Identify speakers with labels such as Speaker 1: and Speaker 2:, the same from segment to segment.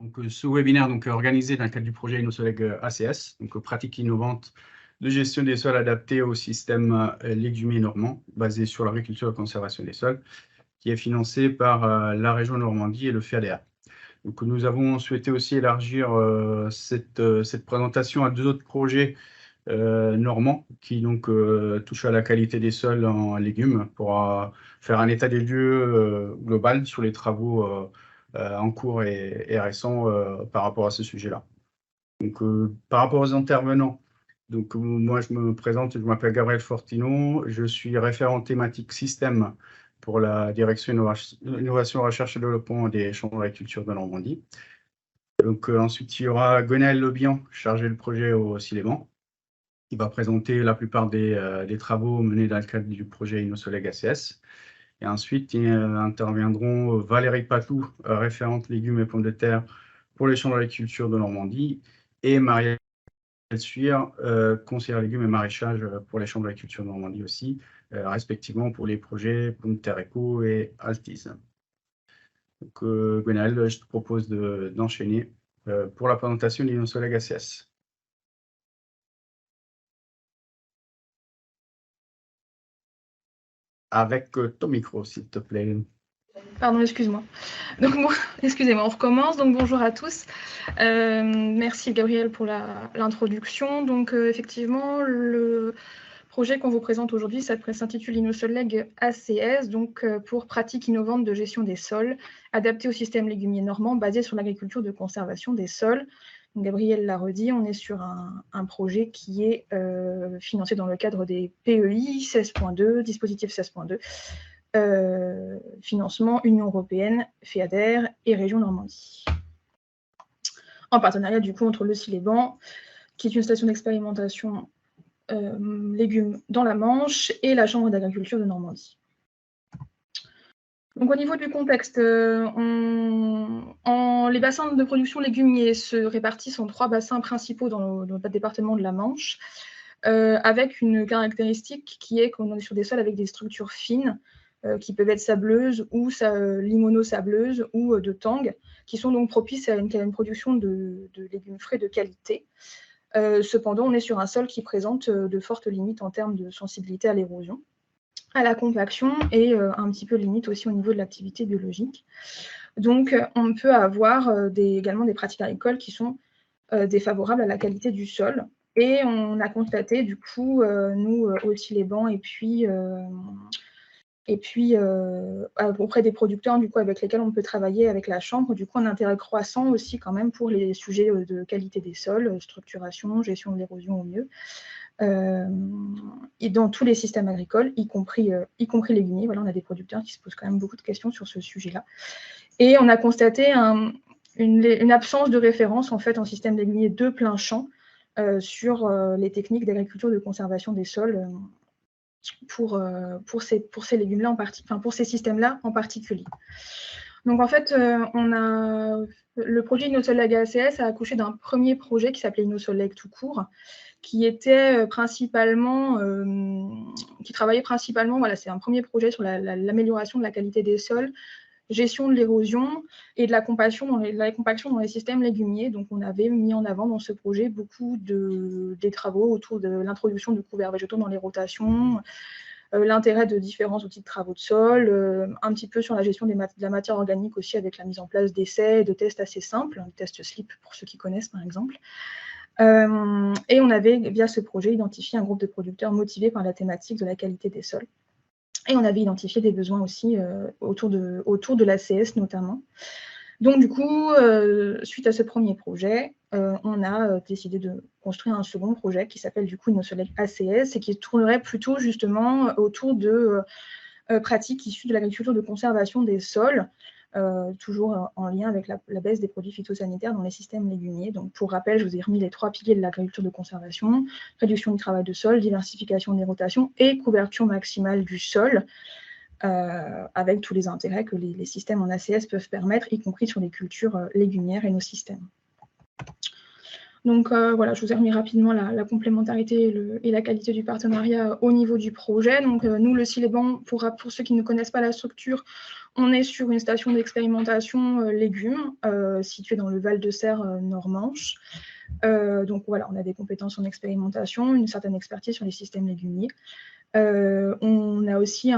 Speaker 1: Donc, ce webinaire est organisé dans le cadre du projet InnoSoleg ACS, donc pratique innovante de gestion des sols adaptés au système légumier normand, basé sur l'agriculture et la conservation des sols, qui est financé par la région Normandie et le FEADER. Donc, nous avons souhaité aussi élargir cette présentation à deux autres projets normands qui touchent à la qualité des sols en légumes pour faire un état des lieux global sur les travaux en cours et récents par rapport à ce sujet-là. Donc, par rapport aux intervenants, moi je me présente, je m'appelle Gabriel Fortino, je suis référent thématique système pour la direction innovation, recherche et développement des chambres d'agriculture de Normandie. Donc, ensuite, il y aura Gwenaël Lobian, chargé de projet au Siléban, qui va présenter la plupart des travaux menés dans le cadre du projet InnoSoleg ACS. Et ensuite, interviendront Valérie Patou, référente légumes et pommes de terre pour les chambres d'agriculture de Normandie, et Marielle Suire, conseillère légumes et maraîchage pour les chambres d'agriculture de Normandie aussi, respectivement pour les projets pommes de terre éco et Altiz. Donc, Gwenaël, je te propose d'enchaîner pour la présentation d'InnoSoleg ACS. Avec ton micro, s'il te plaît.
Speaker 2: Pardon, excuse-moi. Donc, bon, excusez-moi, on recommence. Donc, bonjour à tous. Merci Gabriel pour l'introduction. Donc, effectivement, le projet qu'on vous présente aujourd'hui, ça s'intitule InnoSoleg ACS, donc pour pratique innovante de gestion des sols, adapté au système légumier normand, basé sur l'agriculture de conservation des sols. Donc, Gabriel l'a redit, on est sur un projet qui est financé dans le cadre des PEI 16.2, dispositif 16.2, financement Union européenne, FEADER et Région Normandie. En partenariat du coup entre le Siléban, qui est une station d'expérimentation légumes dans la Manche, et la Chambre d'agriculture de Normandie. Donc au niveau du contexte, les bassins de production légumiers se répartissent en 3 bassins principaux dans le département de la Manche, avec une caractéristique qui est qu'on est sur des sols avec des structures fines, qui peuvent être sableuses ou limono-sableuses ou de tang, qui sont donc propices à une production de légumes frais de qualité. Cependant, on est sur un sol qui présente de fortes limites en termes de sensibilité à l'érosion, à la compaction et un petit peu limite aussi au niveau de l'activité biologique. Donc, on peut avoir également des pratiques agricoles qui sont défavorables à la qualité du sol. Et on a constaté, du coup, nous, au Siléban, et puis auprès des producteurs du coup, avec lesquels on peut travailler avec la Chambre, du coup, un intérêt croissant aussi quand même pour les sujets de qualité des sols, structuration, gestion de l'érosion au mieux, et dans tous les systèmes agricoles, y compris légumiers. Voilà, on a des producteurs qui se posent quand même beaucoup de questions sur ce sujet-là. Et on a constaté une absence de référence en fait en système légumier de plein champ sur les techniques d'agriculture de conservation des sols pour ces légumes-là pour ces systèmes-là en particulier. Donc en fait, le projet InnoSoleg ACS a accouché d'un premier projet qui s'appelait InnoSoleg tout court, qui était qui travaillait principalement, voilà, c'est un premier projet sur l'amélioration de la qualité des sols, gestion de l'érosion et de la compaction dans les systèmes légumiers. Donc, on avait mis en avant dans ce projet beaucoup des travaux autour de l'introduction de couverts végétaux dans les rotations, l'intérêt de différents outils de travaux de sol, un petit peu sur la gestion de la matière organique aussi, avec la mise en place d'essais et de tests assez simples, un test SLIP pour ceux qui connaissent par exemple. Et on avait, via ce projet, identifié un groupe de producteurs motivés par la thématique de la qualité des sols. Et on avait identifié des besoins aussi autour de l'ACS notamment. Donc du coup, suite à ce premier projet, on a décidé de construire un second projet qui s'appelle du coup InnoSoleg ACS et qui tournerait plutôt justement autour de pratiques issues de l'agriculture de conservation des sols, toujours en lien avec la baisse des produits phytosanitaires dans les systèmes légumiers. Donc pour rappel, je vous ai remis les 3 piliers de l'agriculture de conservation: réduction du travail de sol, diversification des rotations et couverture maximale du sol, avec tous les intérêts que les systèmes en ACS peuvent permettre, y compris sur les cultures légumières et nos systèmes. Donc voilà, je vous ai remis rapidement la complémentarité et la qualité du partenariat au niveau du projet. Donc nous, le Siléban, pour ceux qui ne connaissent pas la structure, On est sur une station d'expérimentation légumes située dans le Val de Serre, Nord-Manche. Donc voilà, on a des compétences en expérimentation, une certaine expertise sur les systèmes légumiers. On a aussi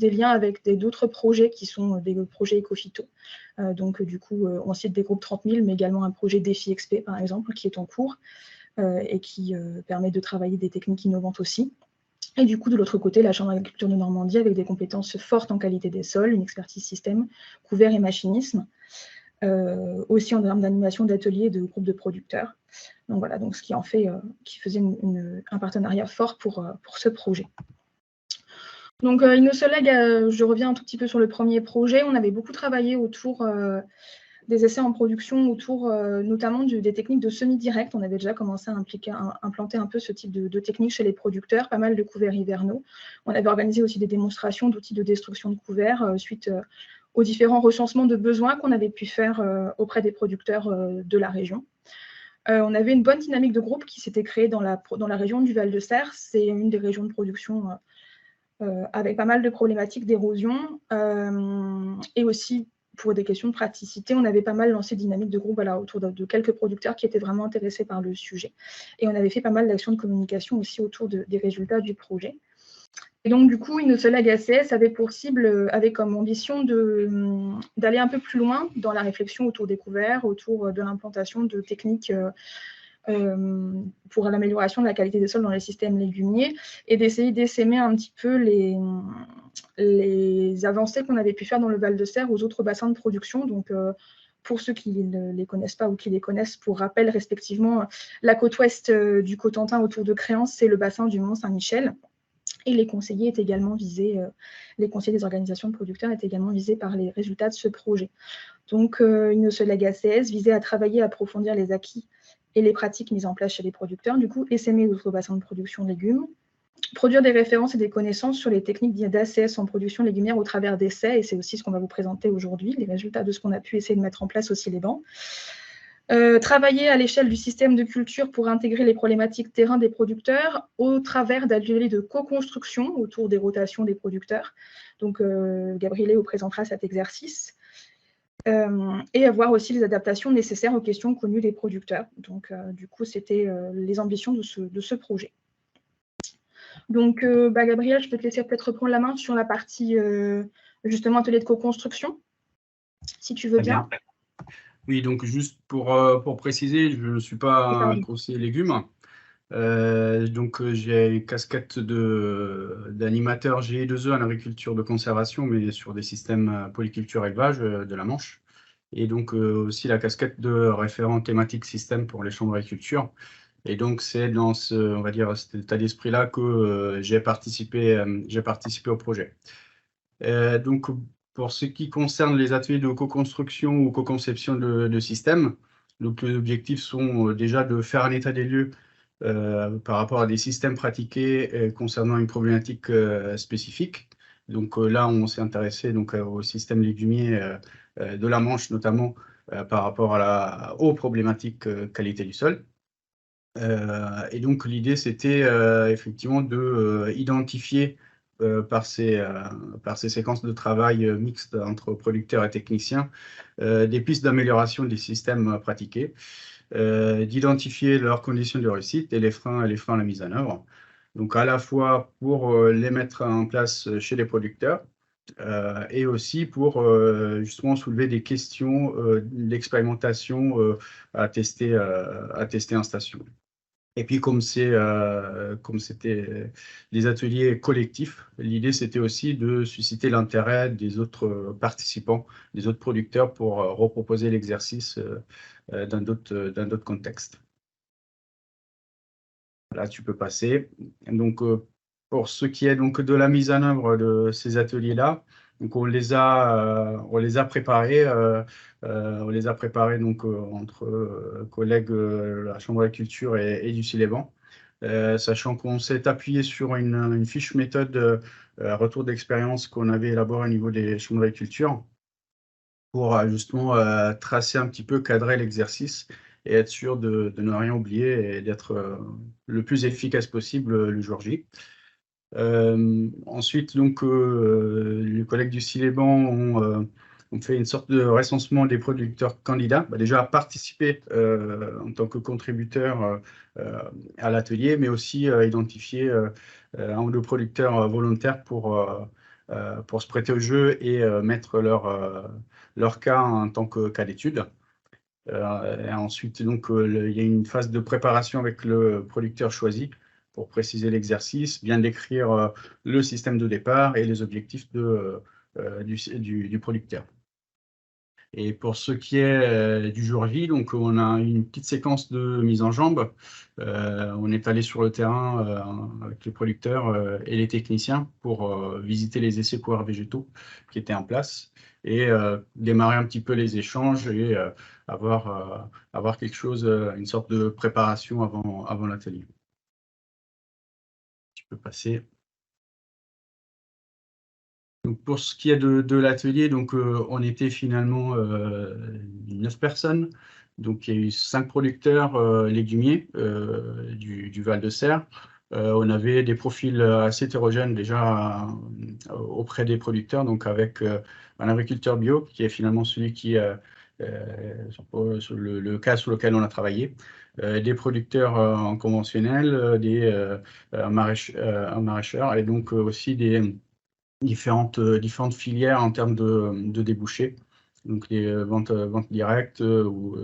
Speaker 2: des liens avec d'autres projets qui sont des projets éco-phyto. Donc du coup, on cite des groupes 30 000, mais également un projet Défi XP, par exemple, qui est en cours et qui permet de travailler des techniques innovantes aussi. Et du coup, de l'autre côté, la Chambre d'agriculture de Normandie avec des compétences fortes en qualité des sols, une expertise système, couvert et machinisme, aussi en termes d'animation d'ateliers et de groupes de producteurs. Donc voilà, donc ce qui en fait, qui faisait un partenariat fort pour ce projet. Donc Innosoleg, je reviens un tout petit peu sur le premier projet. On avait beaucoup travaillé autour des essais en production, autour notamment des techniques de semi-direct. On avait déjà commencé à implanter un peu ce type de technique chez les producteurs, pas mal de couverts hivernaux. On avait organisé aussi des démonstrations d'outils de destruction de couverts suite aux différents recensements de besoins qu'on avait pu faire auprès des producteurs de la région. On avait une bonne dynamique de groupe qui s'était créée dans la région du Val de Serre. C'est une des régions de production avec pas mal de problématiques d'érosion et aussi pour des questions de praticité. On avait pas mal lancé dynamique de groupe autour de quelques producteurs qui étaient vraiment intéressés par le sujet. Et on avait fait pas mal d'actions de communication aussi autour des résultats du projet. Et donc, du coup, Innosoleg ACS avait pour cible, avait comme ambition d'aller un peu plus loin dans la réflexion autour des couverts, autour de l'implantation de techniques pour l'amélioration de la qualité des sols dans les systèmes légumiers et d'essayer d'essaimer un petit peu les avancées qu'on avait pu faire dans le Val de Serre aux autres bassins de production. Donc, pour ceux qui ne les connaissent pas ou qui les connaissent, pour rappel, respectivement, la côte ouest du Cotentin autour de Créance, c'est le bassin du Mont-Saint-Michel. Et les conseillers étaient également visés, les conseillers des organisations de producteurs étaient également visés par les résultats de ce projet. Donc, Innosoleg ACS visait à travailler, à approfondir les acquis et les pratiques mises en place chez les producteurs, du coup, essaimer d'autres bassins de production de légumes, produire des références et des connaissances sur les techniques d'ACS en production légumière au travers d'essais, et c'est aussi ce qu'on va vous présenter aujourd'hui, les résultats de ce qu'on a pu essayer de mettre en place aussi les bancs. Travailler à l'échelle du système de culture pour intégrer les problématiques terrain des producteurs au travers d'ateliers de co-construction autour des rotations des producteurs. Donc, Gabriele vous présentera cet exercice. Et avoir aussi les adaptations nécessaires aux questions connues des producteurs. Donc, du coup, c'était les ambitions de ce projet. Donc, Gabriel, je peux te laisser peut-être reprendre la main sur la partie, justement, atelier de co-construction, si tu veux bien.
Speaker 1: Oui, donc juste pour préciser, je ne suis pas un conseiller légumes. Donc j'ai une casquette d'animateur GE2E en agriculture de conservation, mais sur des systèmes polyculture élevage de la Manche. Et donc aussi la casquette de référent thématique système pour les chambres d'agriculture. Et donc c'est dans on va dire, cet état d'esprit-là que j'ai participé au projet. Donc pour ce qui concerne les ateliers de co-construction ou co-conception de systèmes, donc les objectifs sont déjà de faire un état des lieux par rapport à des systèmes pratiqués concernant une problématique spécifique. Donc là, on s'est intéressé au système légumier de la Manche, notamment par rapport aux problématiques qualité du sol. Et donc l'idée, c'était effectivement de identifier par ces séquences de travail mixtes entre producteurs et techniciens des pistes d'amélioration des systèmes pratiqués, d'identifier leurs conditions de réussite et les freins à la mise en œuvre. Donc à la fois pour les mettre en place chez les producteurs et aussi pour justement soulever des questions d'expérimentation à tester en station. Et puis, comme c'était des ateliers collectifs, l'idée, c'était aussi de susciter l'intérêt des autres participants, des autres producteurs pour reproposer l'exercice dans d'autres contextes. Là, tu peux passer. Donc, pour ce qui est donc de la mise en œuvre de ces ateliers-là, donc on les a préparés, donc entre collègues de la Chambre d'agriculture et du Siléban, sachant qu'on s'est appuyé sur une fiche méthode retour d'expérience qu'on avait élaborée au niveau des chambres d'agriculture pour justement tracer un petit peu, cadrer l'exercice et être sûr de ne rien oublier et d'être le plus efficace possible le jour J. Ensuite, donc, les collègues du Siléban ont fait une sorte de recensement des producteurs candidats, déjà à participer en tant que contributeur à l'atelier, mais aussi identifier un ou deux producteurs volontaires pour se prêter au jeu et mettre leur cas en tant que cas d'étude. Et ensuite, donc, il y a une phase de préparation avec le producteur choisi pour préciser l'exercice, bien décrire le système de départ et les objectifs du producteur. Et pour ce qui est du jour J, donc on a une petite séquence de mise en jambe. On est allé sur le terrain avec les producteurs et les techniciens pour visiter les essais couverts végétaux qui étaient en place et démarrer un petit peu les échanges et avoir quelque chose, une sorte de préparation avant l'atelier. Tu peux passer. Donc pour ce qui est de l'atelier, donc on était finalement 9 personnes. Donc il y a eu 5 producteurs légumiers du Val-de-Serre. On avait des profils assez hétérogènes déjà auprès des producteurs, donc avec un agriculteur bio qui est finalement celui qui sur le cas sur lequel on a travaillé, des producteurs en conventionnel, un maraîcheur et donc aussi des différentes filières en termes de débouchés, donc les ventes directes ou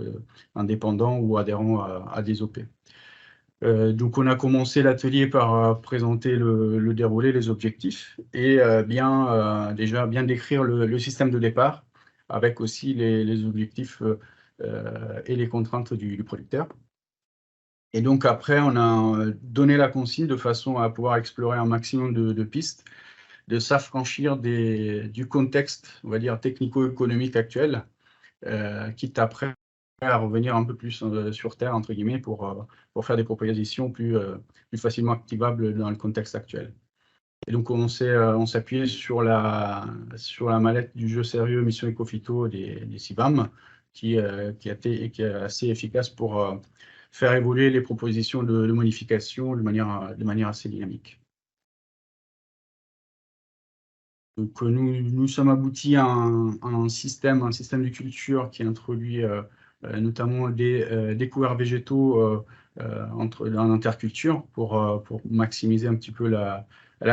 Speaker 1: indépendants ou adhérents à des OP. Donc on a commencé l'atelier par présenter le déroulé, les objectifs et déjà bien décrire le système de départ avec aussi les objectifs et les contraintes du producteur. Et donc après, on a donné la consigne de façon à pouvoir explorer un maximum de pistes, de s'affranchir du contexte, on va dire, technico-économique actuel, quitte après à revenir un peu plus sur terre, entre guillemets, pour faire des propositions plus facilement activables dans le contexte actuel. Et donc, on s'appuyait sur la mallette du jeu sérieux Mission Ecophyto des CIBAM, qui est assez efficace pour faire évoluer les propositions de modification de manière assez dynamique. Donc, nous sommes aboutis à un système de culture qui introduit notamment des couverts végétaux en interculture pour maximiser un petit peu la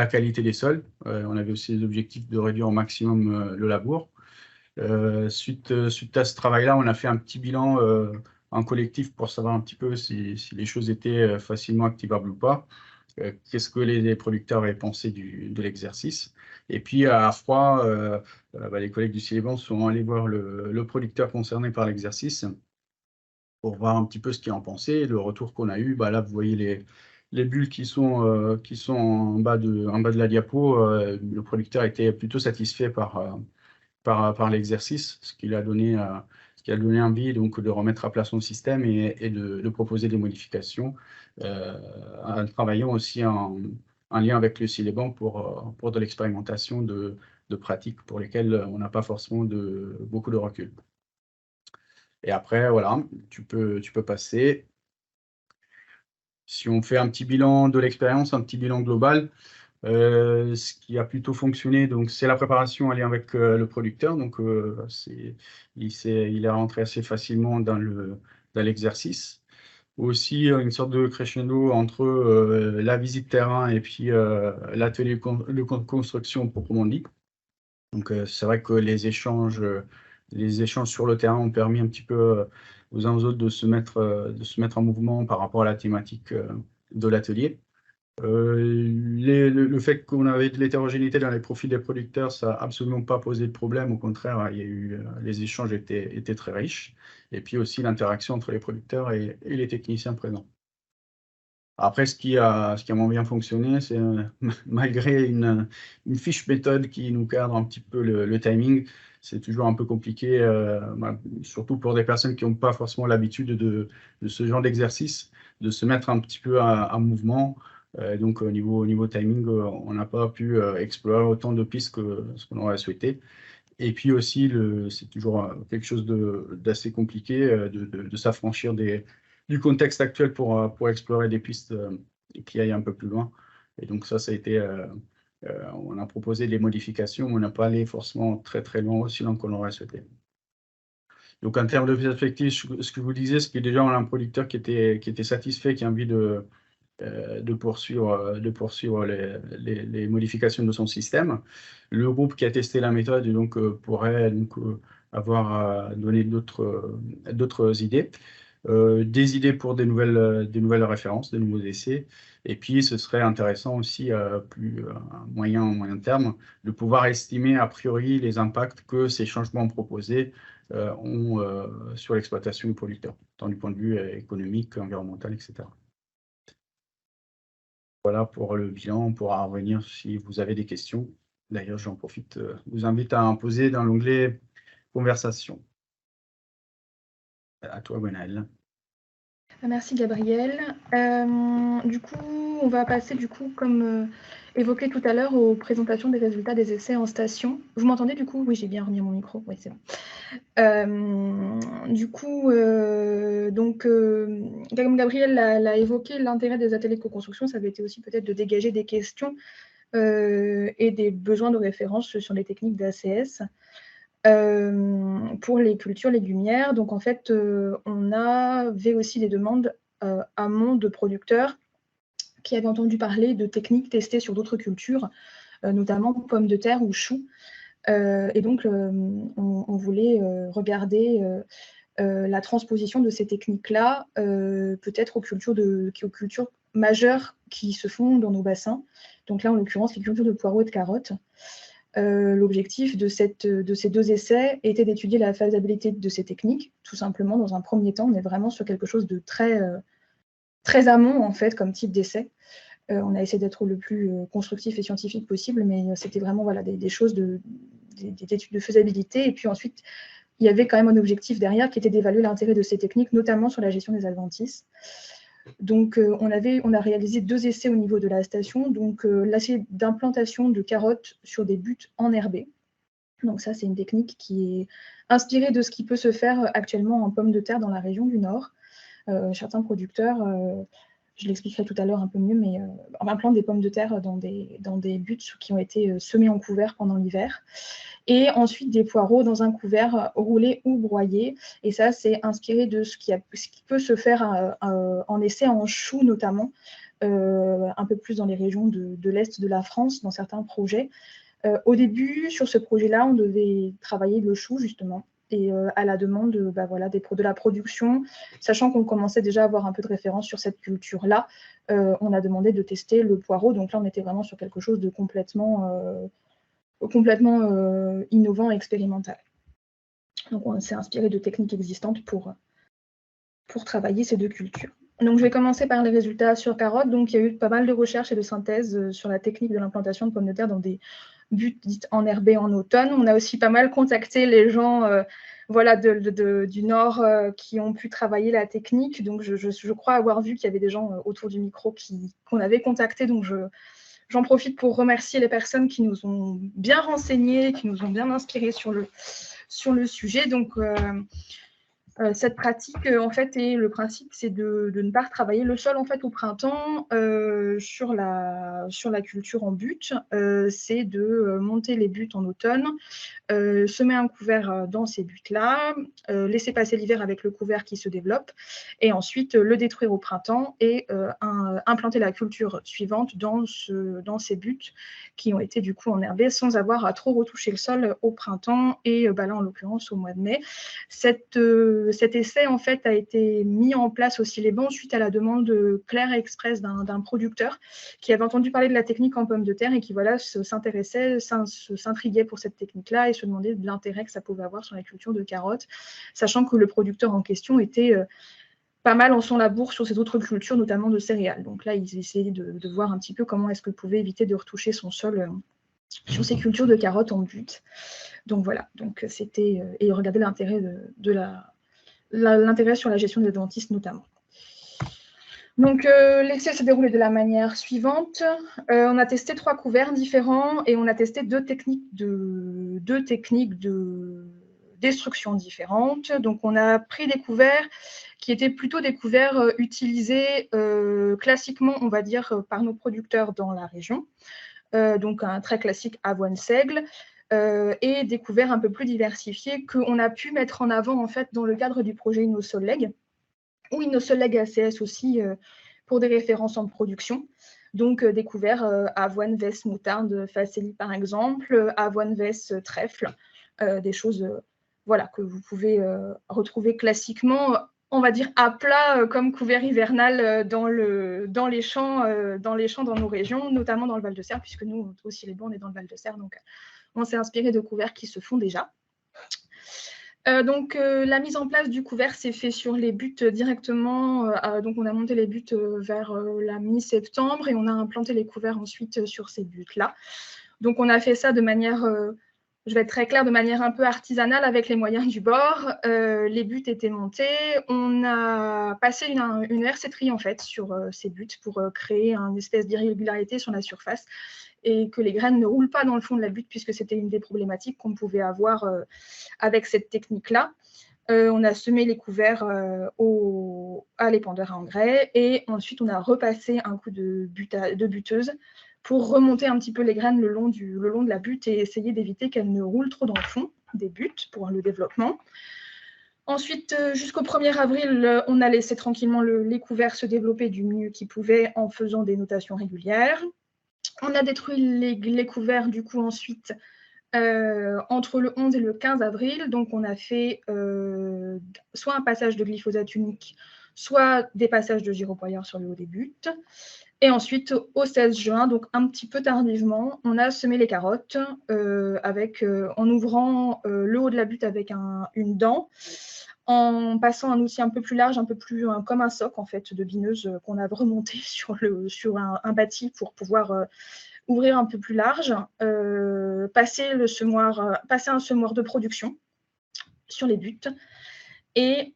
Speaker 1: qualité des sols. On avait aussi l'objectif de réduire au maximum le labour. Suite à ce travail-là, on a fait un petit bilan en collectif pour savoir un petit peu si les choses étaient facilement activables ou pas. Qu'est-ce que les producteurs avaient pensé de l'exercice. Et puis à froid, les collègues du Siléban sont allés voir le producteur concerné par l'exercice pour voir un petit peu ce qu'il en pensait. Le retour qu'on a eu, là vous voyez les bulles qui sont en bas de la diapo. Le producteur était plutôt satisfait par l'exercice, ce qui a donné envie donc, de remettre à plat son système et de proposer des modifications, en travaillant aussi en lien avec le Siléban pour de l'expérimentation de pratiques pour lesquelles on n'a pas forcément beaucoup de recul. Et après, voilà, tu peux passer. Si on fait un petit bilan de l'expérience, un petit bilan global, ce qui a plutôt fonctionné, donc c'est la préparation en lien avec le producteur. Donc il est rentré assez facilement dans l'exercice. Aussi une sorte de crescendo entre la visite terrain et puis l'atelier de construction proprement dit. Donc c'est vrai que les échanges sur le terrain ont permis un petit peu aux uns aux autres de se mettre en mouvement par rapport à la thématique de l'atelier. Le fait qu'on avait de l'hétérogénéité dans les profils des producteurs, ça n'a absolument pas posé de problème. Au contraire, les échanges étaient très riches. Et puis aussi l'interaction entre les producteurs et les techniciens présents. Après, ce qui a moins bien fonctionné, c'est malgré une fiche méthode qui nous cadre un petit peu le timing, c'est toujours un peu compliqué, surtout pour des personnes qui n'ont pas forcément l'habitude de ce genre d'exercice, de se mettre un petit peu en mouvement. Donc, au niveau timing, on n'a pas pu explorer autant de pistes que ce qu'on aurait souhaité. Et puis aussi, c'est toujours quelque chose d'assez compliqué de s'affranchir du contexte actuel pour explorer des pistes qui aillent un peu plus loin. Et donc ça a été, on a proposé des modifications, mais on n'a pas allé forcément très très loin, aussi loin qu'on l'aurait souhaité. Donc en termes de perspective, ce que vous disiez, c'est que déjà on a un producteur qui était satisfait, qui a envie de poursuivre les modifications de son système. Le groupe qui a testé la méthode donc, pourrait donc, avoir donné d'autres idées. Des idées pour des nouvelles références, de nouveaux essais. Et puis, ce serait intéressant aussi, à moyen terme, de pouvoir estimer a priori les impacts que ces changements proposés ont sur l'exploitation du producteur, tant du point de vue économique, environnemental, etc. Voilà pour le bilan. On pourra revenir si vous avez des questions. D'ailleurs, j'en profite, vous invite à en poser dans l'onglet conversation. À toi, Gwenaëlle.
Speaker 2: Merci Gabriel. Du coup, on va passer, comme évoqué tout à l'heure, aux présentations des résultats des essais en station. Vous m'entendez du coup? Oui, j'ai bien remis mon micro. Oui, c'est bon. Du coup, comme Gabriel l'a évoqué, l'intérêt des ateliers de co-construction, ça avait été aussi peut-être de dégager des questions et des besoins de référence sur les techniques d'ACS. Pour les cultures légumières. Donc, en fait, on avait aussi des demandes amont de producteurs qui avaient entendu parler de techniques testées sur d'autres cultures, notamment pommes de terre ou choux. Et donc, on voulait regarder la transposition de ces techniques-là, peut-être aux cultures majeures qui se font dans nos bassins. Donc là, en l'occurrence, les cultures de poireaux et de carottes. L'objectif de ces deux essais était d'étudier la faisabilité de ces techniques, tout simplement. Dans un premier temps, on est vraiment sur quelque chose de très amont, en fait, comme type d'essai. On a essayé d'être le plus constructif et scientifique possible, mais c'était vraiment des choses, des études de faisabilité. Et puis ensuite, il y avait quand même un objectif derrière qui était d'évaluer l'intérêt de ces techniques, notamment sur la gestion des adventices. Donc, on a réalisé 2 essais au niveau de la station. Donc, l'essai d'implantation de carottes sur des buttes enherbées. Donc, ça, c'est une technique qui est inspirée de ce qui peut se faire actuellement en pommes de terre dans la région du Nord. Certains producteurs, je l'expliquerai tout à l'heure un peu mieux, mais on implante des pommes de terre dans des buttes qui ont été semées en couvert pendant l'hiver. Et ensuite des poireaux dans un couvert roulé ou broyé. Et ça, c'est inspiré de ce qui peut se faire en essai en choux notamment, un peu plus dans les régions de l'Est de la France, dans certains projets. Au début, sur ce projet-là, on devait travailler le chou, justement, et à la demande de la production, sachant qu'on commençait déjà à avoir un peu de référence sur cette culture-là, on a demandé de tester le poireau. Donc là, on était vraiment sur quelque chose de complètement innovant et expérimental. Donc, on s'est inspiré de techniques existantes pour travailler ces deux cultures. Donc, je vais commencer par les résultats sur carottes. Donc, il y a eu pas mal de recherches et de synthèses sur la technique de l'implantation de pommes de terre dans des buttes dites enherbées en automne. On a aussi pas mal contacté les gens du Nord qui ont pu travailler la technique. Donc, je crois avoir vu qu'il y avait des gens autour du micro qu'on avait contactés. Donc, j'en profite pour remercier les personnes qui nous ont bien renseignés, qui nous ont bien inspirés sur le sujet. Donc, cette pratique, en fait, et le principe, c'est de ne pas retravailler le sol en fait au printemps sur la culture en butte. C'est de monter les buttes en automne, semer un couvert dans ces buttes-là, laisser passer l'hiver avec le couvert qui se développe, et ensuite le détruire au printemps et implanter la culture suivante dans ces buttes qui ont été du coup enherbées sans avoir à trop retoucher le sol au printemps et là en l'occurrence au mois de mai. Cet essai en fait a été mis en place aussi les bancs suite à la demande claire et expresse d'un producteur qui avait entendu parler de la technique en pommes de terre et qui s'intriguait pour cette technique-là et se demandait de l'intérêt que ça pouvait avoir sur la culture de carottes, sachant que le producteur en question était pas mal en son labour sur ces autres cultures, notamment de céréales. Donc là, ils essayaient de voir un petit peu comment est-ce que pouvait éviter de retoucher son sol sur ces cultures de carottes en butte. Donc voilà, donc c'était et regarder l'intérêt l'intérêt sur la gestion des adventices notamment. Donc l'essai s'est déroulé de la manière suivante. On a testé 3 couverts différents et on a testé deux techniques de destruction différentes. Donc on a pris des couverts qui étaient plutôt des couverts utilisés classiquement, on va dire, par nos producteurs dans la région. Donc un très classique avoine-seigle, et des couverts un peu plus diversifiés qu'on a pu mettre en avant en fait dans le cadre du projet InnoSolleg, ou InnoSolleg ACS aussi pour des références en production. Donc des couverts avoine, vesse, moutarde, facélie par exemple, avoine, vesse, trèfle, des choses voilà, que vous pouvez retrouver classiquement, on va dire à plat comme couvert hivernal dans les champs dans nos régions, notamment dans le Val-de-Serre, puisque nous aussi les Blancs, on est dans le Val-de-Serre, donc on s'est inspiré de couverts qui se font déjà. Donc la mise en place du couvert s'est fait sur les buts directement. Donc on a monté les buts vers la mi-septembre et on a implanté les couverts ensuite sur ces buts-là. Donc on a fait ça de manière, je vais être très claire, de manière un peu artisanale avec les moyens du bord. Les buts étaient montés. On a passé une hersetterie en fait sur ces buts pour créer une espèce d'irrégularité sur la surface, et que les graines ne roulent pas dans le fond de la butte, puisque c'était une des problématiques qu'on pouvait avoir avec cette technique-là. On a semé les couverts à l'épandeur à engrais, et ensuite on a repassé un coup de buteuse pour remonter un petit peu les graines le long de la butte et essayer d'éviter qu'elles ne roulent trop dans le fond des buttes pour le développement. Ensuite, jusqu'au 1er avril, on a laissé tranquillement les couverts se développer du mieux qu'ils pouvaient en faisant des notations régulières. On a détruit les couverts du coup ensuite entre le 11 et le 15 avril. Donc on a fait soit un passage de glyphosate unique, soit des passages de gyropoieur sur le haut des buts. Et ensuite, au 16 juin, donc un petit peu tardivement, on a semé les carottes en ouvrant le haut de la butte avec une dent, en passant un outil un peu plus large, un peu plus comme un soc en fait de bineuse qu'on a remonté sur un bâti pour pouvoir ouvrir un peu plus large, passer un semoir de production sur les buts et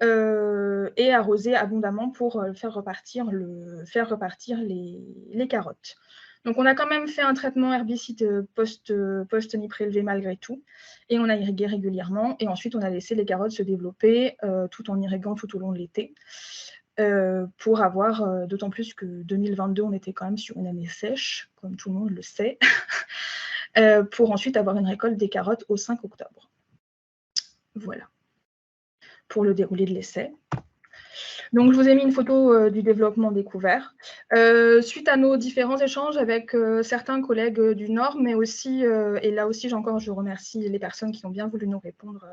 Speaker 2: arroser abondamment pour faire repartir les carottes. Donc on a quand même fait un traitement herbicide post-nid prélevé malgré tout, et on a irrigué régulièrement, et ensuite on a laissé les carottes se développer tout en irriguant tout au long de l'été, pour avoir, d'autant plus que 2022 on était quand même sur une année sèche, comme tout le monde le sait, pour ensuite avoir une récolte des carottes au 5 octobre. Voilà pour le déroulé de l'essai. Donc, je vous ai mis une photo du développement des couverts. Suite à nos différents échanges avec certains collègues du Nord, mais aussi, et là aussi, je remercie les personnes qui ont bien voulu nous répondre,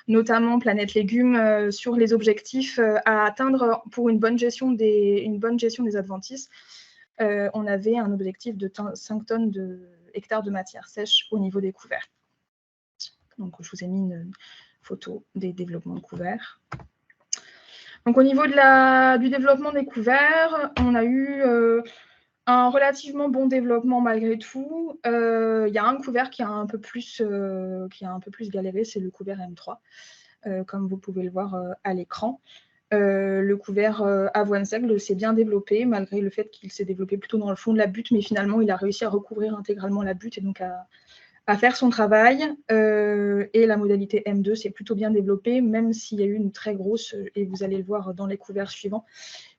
Speaker 2: notamment Planète Légumes, sur les objectifs à atteindre pour une bonne gestion des adventices. On avait un objectif de 5 tonnes hectares de matière sèche au niveau des couverts. Donc, je vous ai mis une photo des développements de couverts. Donc, au niveau du développement des couverts, on a eu un relativement bon développement malgré tout. Il y a un couvert qui a un peu plus galéré, c'est le couvert M3, comme vous pouvez le voir à l'écran. Le couvert avoine-seigle s'est bien développé, malgré le fait qu'il s'est développé plutôt dans le fond de la butte, mais finalement, il a réussi à recouvrir intégralement la butte et donc à faire son travail. Et la modalité M2 s'est plutôt bien développée, même s'il y a eu une très grosse, et vous allez le voir dans les couverts suivants,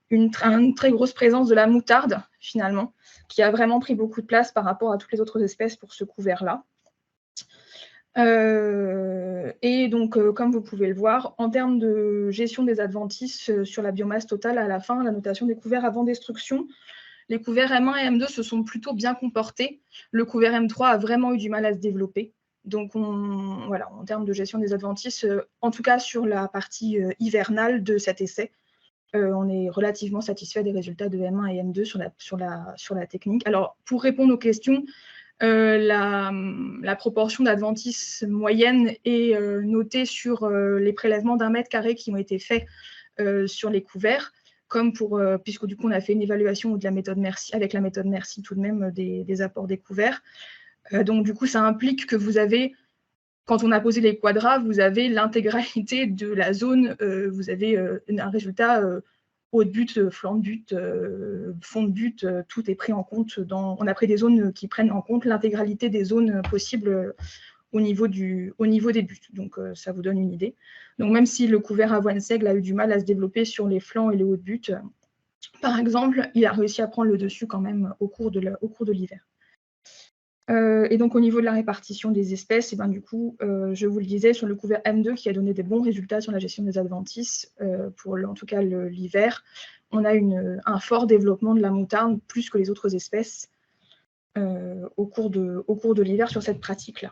Speaker 2: une très grosse présence de la moutarde, finalement, qui a vraiment pris beaucoup de place par rapport à toutes les autres espèces pour ce couvert-là. Et donc, comme vous pouvez le voir, en termes de gestion des adventices sur la biomasse totale, à la fin, la notation des couverts avant destruction, les couverts M1 et M2 se sont plutôt bien comportés. Le couvert M3 a vraiment eu du mal à se développer. Donc, voilà, en termes de gestion des adventices, en tout cas sur la partie hivernale de cet essai, on est relativement satisfait des résultats de M1 et M2 sur la technique. Alors, pour répondre aux questions, la proportion d'adventices moyenne est notée sur les prélèvements d'1 mètre carré qui ont été faits sur les couverts, comme puisque du coup on a fait une évaluation de la méthode Merci, avec la méthode Merci tout de même des apports des couverts. Donc du coup ça implique que vous avez, quand on a posé les quadras, vous avez l'intégralité de la zone, vous avez un résultat haut de butte, flanc de butte, fond de butte, tout est pris en compte. On a pris des zones qui prennent en compte l'intégralité des zones possibles au niveau des buts. Donc, ça vous donne une idée. Donc, même si le couvert avoine seigle a eu du mal à se développer sur les flancs et les hauts de buts, par exemple, il a réussi à prendre le dessus quand même au cours de l'hiver. Et donc, au niveau de la répartition des espèces, et ben, du coup, je vous le disais, sur le couvert M2, qui a donné des bons résultats sur la gestion des adventices, pour en tout cas l'hiver, on a un fort développement de la moutarde, plus que les autres espèces, au cours de l'hiver sur cette pratique-là.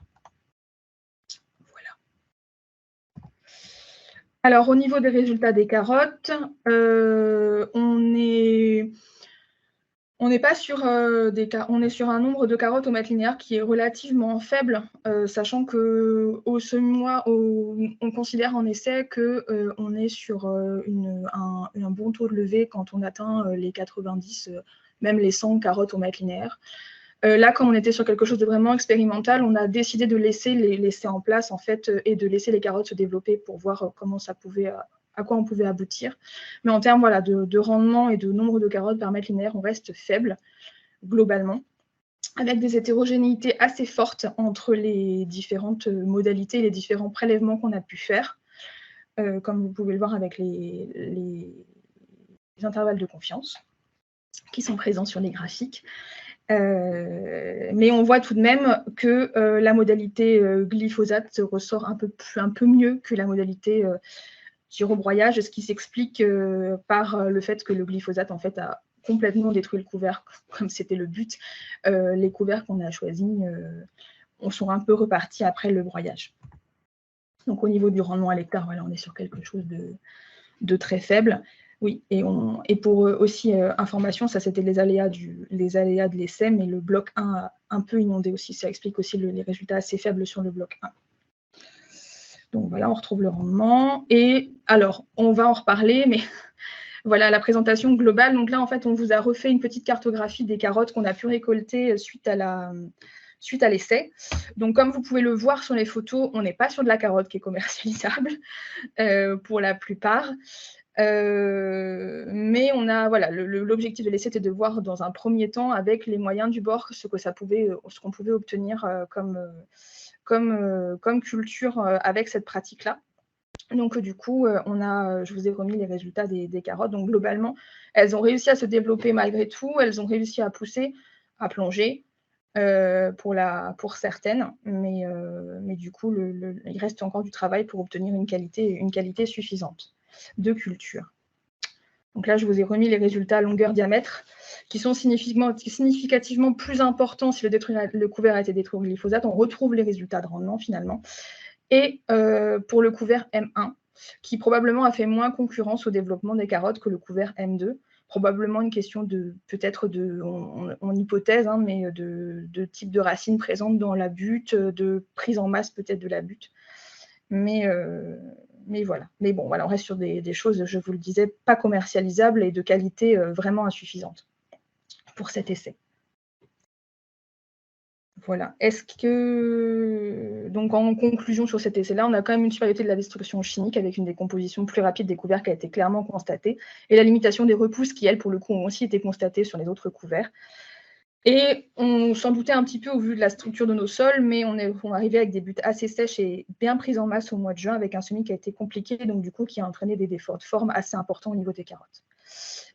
Speaker 2: Voilà. Alors, au niveau des résultats des carottes, on n'est pas sur on est sur un nombre de carottes au mètre linéaire qui est relativement faible, sachant qu'au semois, on considère en essai qu'on est sur un bon taux de levée quand on atteint les 90, même les 100 carottes au mètre linéaire. Là, comme on était sur quelque chose de vraiment expérimental, on a décidé de laisser les laisser en place en fait, et de laisser les carottes se développer pour voir comment ça pouvait à quoi on pouvait aboutir. Mais en termes voilà, de rendement et de nombre de carottes par mètre linéaire, on reste faible, globalement, avec des hétérogénéités assez fortes entre les différentes modalités, les différents prélèvements qu'on a pu faire, comme vous pouvez le voir avec les intervalles de confiance qui sont présents sur les graphiques. Mais on voit tout de même que la modalité glyphosate ressort un peu mieux que la modalité du rebroyage, ce qui s'explique par le fait que le glyphosate en fait a complètement détruit le couvert, comme c'était le but. Les couverts qu'on a choisis sont un peu repartis après le broyage. Donc au niveau du rendement à l'hectare, voilà, on est sur quelque chose de très faible. Oui, et pour aussi information, ça c'était les aléas de l'essai, mais le bloc 1 a un peu inondé aussi. Ça explique aussi les résultats assez faibles sur le bloc 1. Donc voilà, on retrouve le rendement. Et alors, on va en reparler, mais voilà la présentation globale. Donc là, en fait, on vous a refait une petite cartographie des carottes qu'on a pu récolter suite à l'essai. Donc, comme vous pouvez le voir sur les photos, on n'est pas sur de la carotte qui est commercialisable pour la plupart. Mais on a, voilà, l'objectif de l'essai était de voir dans un premier temps, avec les moyens du bord, ce qu'on pouvait obtenir comme culture avec cette pratique-là. Donc du coup, je vous ai remis les résultats des carottes. Donc globalement, elles ont réussi à se développer malgré tout, elles ont réussi à pousser, à plonger pour certaines, mais du coup, il reste encore du travail pour obtenir une qualité suffisante de culture. Donc là, je vous ai remis les résultats longueur-diamètre qui sont significativement plus importants si le couvert a été détruit au glyphosate. On retrouve les résultats de rendement finalement. Et pour le couvert M1, qui probablement a fait moins concurrence au développement des carottes que le couvert M2. Probablement une question peut-être on hypothèse, hein, mais de type de racines présentes dans la butte, de prise en masse peut-être de la butte. Mais voilà. Mais bon, voilà, on reste sur des choses, je vous le disais, pas commercialisables et de qualité vraiment insuffisante pour cet essai. Voilà. Donc, en conclusion sur cet essai-là, on a quand même une supériorité de la destruction chimique avec une décomposition plus rapide des couverts qui a été clairement constatée et la limitation des repousses qui, elles, pour le coup, ont aussi été constatées sur les autres couverts. Et on s'en doutait un petit peu au vu de la structure de nos sols, mais on est arrivé avec des buttes assez sèches et bien prises en masse au mois de juin, avec un semis qui a été compliqué, donc du coup qui a entraîné des défauts de forme assez importants au niveau des carottes.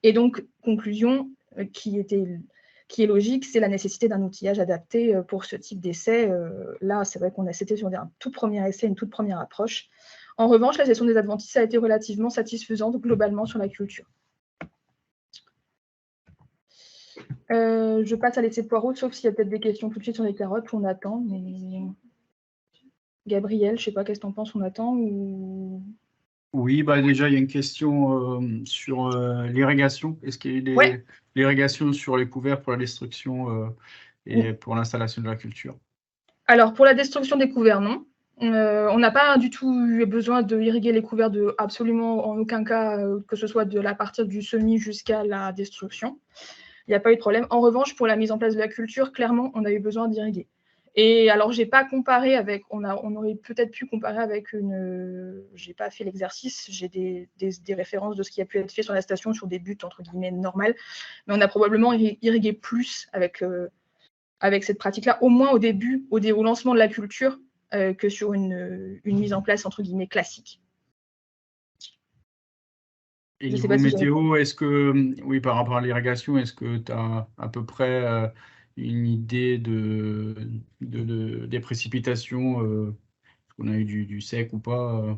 Speaker 2: Et donc, conclusion qui est logique, c'est la nécessité d'un outillage adapté pour ce type d'essai. Là, c'est vrai c'était sur un tout premier essai, une toute première approche. En revanche, la gestion des adventices a été relativement satisfaisante globalement sur la culture. Je passe à l'essai de poireaux, sauf s'il y a peut-être des questions tout de suite sur les carottes, on attend. Mais... Gabriel, je ne sais pas, qu'est-ce que tu en penses, on attend ou...
Speaker 1: Oui, déjà, il y a une question sur l'irrigation. Est-ce qu'il y a l'irrigation sur les couverts pour la destruction et pour l'installation de la culture?
Speaker 2: Alors, pour la destruction des couverts, non. On n'a pas du tout eu besoin de irriguer les couverts absolument en aucun cas, que ce soit de la partir du semis jusqu'à la destruction. Il n'y a pas eu de problème. En revanche, pour la mise en place de la culture, clairement, on a eu besoin d'irriguer. Et alors, je n'ai pas comparé avec, on aurait peut-être pu comparer avec je n'ai pas fait l'exercice, j'ai des références de ce qui a pu être fait sur la station sur des buts, entre guillemets, normales, mais on a probablement irrigué plus avec cette pratique-là, au moins au début, au lancement de la culture, que sur une mise en place entre guillemets classique.
Speaker 1: Et niveau météo, est-ce que, oui, par rapport à l'irrigation, est-ce que tu as à peu près une idée des précipitations, qu'on a eu du sec ou pas?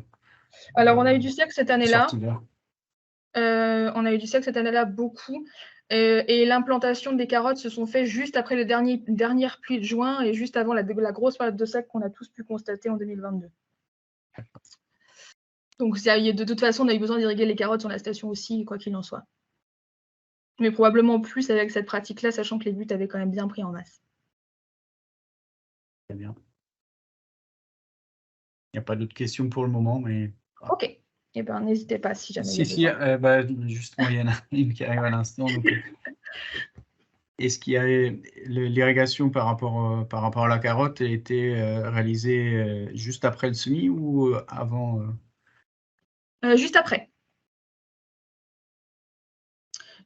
Speaker 2: Alors, on a eu du sec cette année-là. On a eu du sec cette année-là, beaucoup. Et l'implantation des carottes se sont faites juste après les dernières pluies de juin et juste avant la grosse période de sec qu'on a tous pu constater en 2022. Donc, de toute façon, on a eu besoin d'irriguer les carottes sur la station aussi, quoi qu'il en soit. Mais probablement plus avec cette pratique-là, sachant que les buts avaient quand même bien pris en masse.
Speaker 1: Très bien. Il n'y a pas d'autres questions pour le moment, mais...
Speaker 2: Ok. Eh bien, n'hésitez pas si jamais
Speaker 1: il y a besoin. Justement, il y en a une qui arrive à l'instant. Est-ce qu'il y a l'irrigation par rapport à la carotte a été réalisée juste après le semis ou avant?
Speaker 2: Juste après.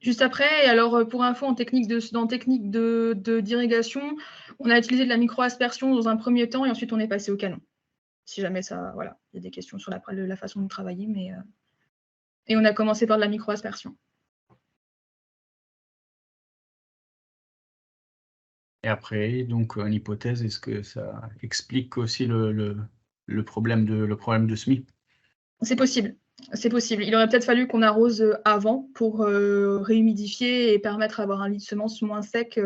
Speaker 2: Juste après, et alors pour info, dans technique d'irrigation, on a utilisé de la micro-aspersion dans un premier temps et ensuite on est passé au canon. Si jamais ça, voilà, il y a des questions sur la façon de travailler, mais et on a commencé par de la micro-aspersion.
Speaker 1: Et après, donc en hypothèse, est-ce que ça explique aussi le problème de semis?
Speaker 2: C'est possible. C'est possible. Il aurait peut-être fallu qu'on arrose avant pour réhumidifier et permettre d'avoir un lit de semences moins sec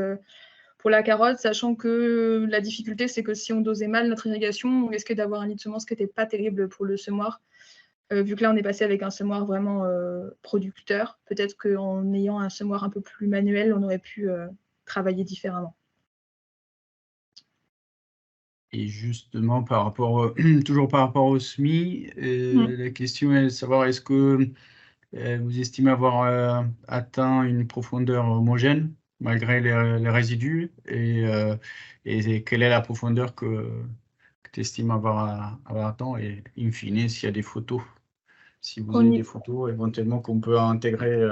Speaker 2: pour la carotte, sachant que la difficulté, c'est que si on dosait mal notre irrigation, on risquait d'avoir un lit de semences qui n'était pas terrible pour le semoir. Vu que là, on est passé avec un semoir vraiment producteur, peut-être qu'en ayant un semoir un peu plus manuel, on aurait pu travailler différemment.
Speaker 1: Et justement, toujours par rapport au semis, la question est de savoir est-ce que vous estimez avoir atteint une profondeur homogène malgré les résidus et quelle est la profondeur que tu estimes avoir atteint et in fine s'il y a des photos, si vous avez des photos éventuellement qu'on pourra intégrer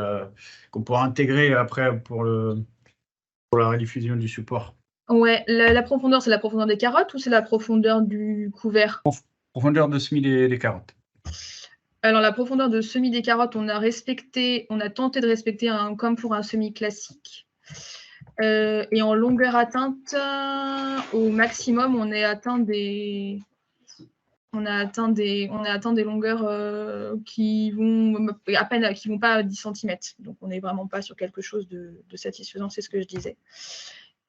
Speaker 1: après pour la rediffusion du support.
Speaker 2: Ouais, la profondeur, c'est la profondeur des carottes ou c'est la profondeur du couvert?
Speaker 1: Profondeur de semis des carottes.
Speaker 2: Alors, la profondeur de semis des carottes, on a tenté de respecter comme pour un semis classique. Et en longueur atteinte, au maximum, on a atteint des longueurs qui vont à peine, qui vont pas à 10 cm. Donc, on n'est vraiment pas sur quelque chose de satisfaisant, c'est ce que je disais.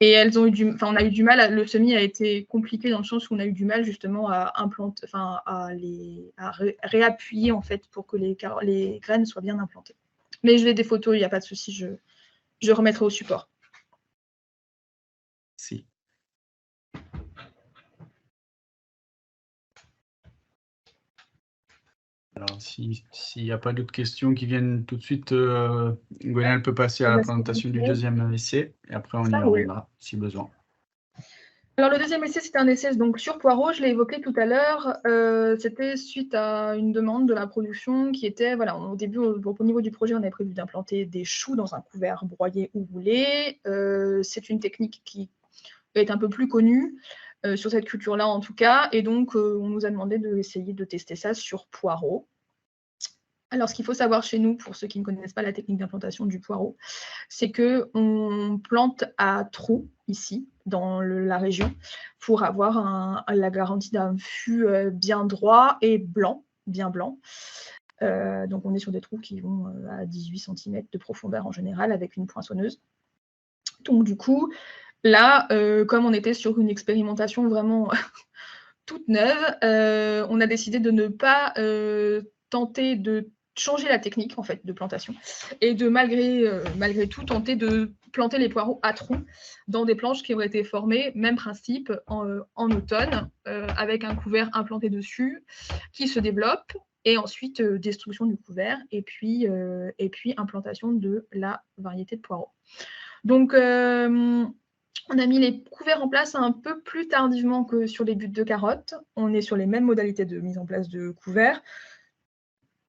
Speaker 2: Et on a eu du mal, le semis a été compliqué dans le sens où on a eu du mal justement à implanter, réappuyer en fait pour que les graines soient bien implantées. Mais je vais des photos, il n'y a pas de souci, je remettrai au support.
Speaker 1: Si. Alors, s'il n'y a pas d'autres questions qui viennent tout de suite, Gwenaëlle peut passer à la présentation du deuxième essai et après on y reviendra si besoin. Alors, le deuxième essai, c'était un essai donc, sur poireaux, je l'ai évoqué tout à l'heure.
Speaker 2: C'était suite à une demande de la production qui était, voilà, au début, au niveau du projet, on avait prévu d'implanter des choux dans un couvert broyé ou roulé. C'est une technique qui est un peu plus connue sur cette culture-là en tout cas. Et donc, on nous a demandé d'essayer de tester ça sur poireaux. Alors, ce qu'il faut savoir chez nous, pour ceux qui ne connaissent pas la technique d'implantation du poireau, c'est qu'on plante à trous, ici, dans la région, pour avoir la garantie d'un fût bien droit et blanc, bien blanc. Donc, on est sur des trous qui vont à 18 cm de profondeur en général, avec une poinçonneuse. Donc, du coup, là, comme on était sur une expérimentation vraiment toute neuve, on a décidé de ne pas tenter de changer la technique en fait de plantation et de malgré tout tenter de planter les poireaux à trous dans des planches qui auraient été formées, même principe, en automne, avec un couvert implanté dessus qui se développe et ensuite destruction du couvert et puis implantation de la variété de poireaux. Donc on a mis les couverts en place un peu plus tardivement que sur les buttes de carottes. On est sur les mêmes modalités de mise en place de couverts.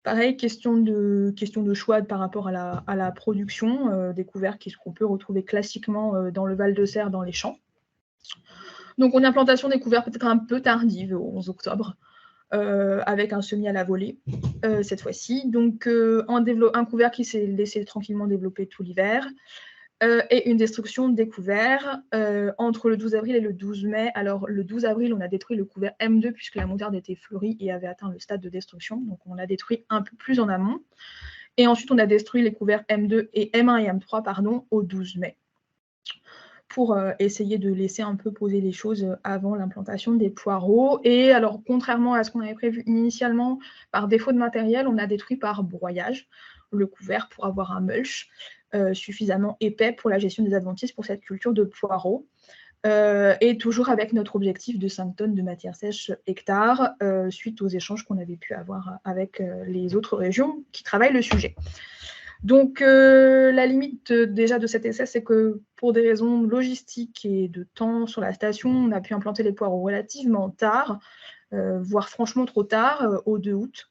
Speaker 2: Pareil, question de choix par rapport à la production des couverts qu'on peut retrouver classiquement dans le Val de Serre, dans les champs. Donc, une implantation des couverts peut-être un peu tardive, au 11 octobre, avec un semis à la volée, cette fois-ci. Donc, un couvert qui s'est laissé tranquillement développer tout l'hiver, et une destruction des couverts entre le 12 avril et le 12 mai. Alors, le 12 avril, on a détruit le couvert M2 puisque la moutarde était fleurie et avait atteint le stade de destruction. Donc, on l'a détruit un peu plus en amont. Et ensuite, on a détruit les couverts M2 et M1 et M3 pardon, au 12 mai pour essayer de laisser un peu poser les choses avant l'implantation des poireaux. Et alors, contrairement à ce qu'on avait prévu initialement, par défaut de matériel, on a détruit par broyage le couvert pour avoir un mulch suffisamment épais pour la gestion des adventices pour cette culture de poireaux. Et toujours avec notre objectif de 5 tonnes de matière sèche hectare, suite aux échanges qu'on avait pu avoir avec les autres régions qui travaillent le sujet. Donc, la limite déjà de cet essai, c'est que pour des raisons logistiques et de temps sur la station, on a pu implanter les poireaux relativement tard, voire franchement trop tard, au 2 août.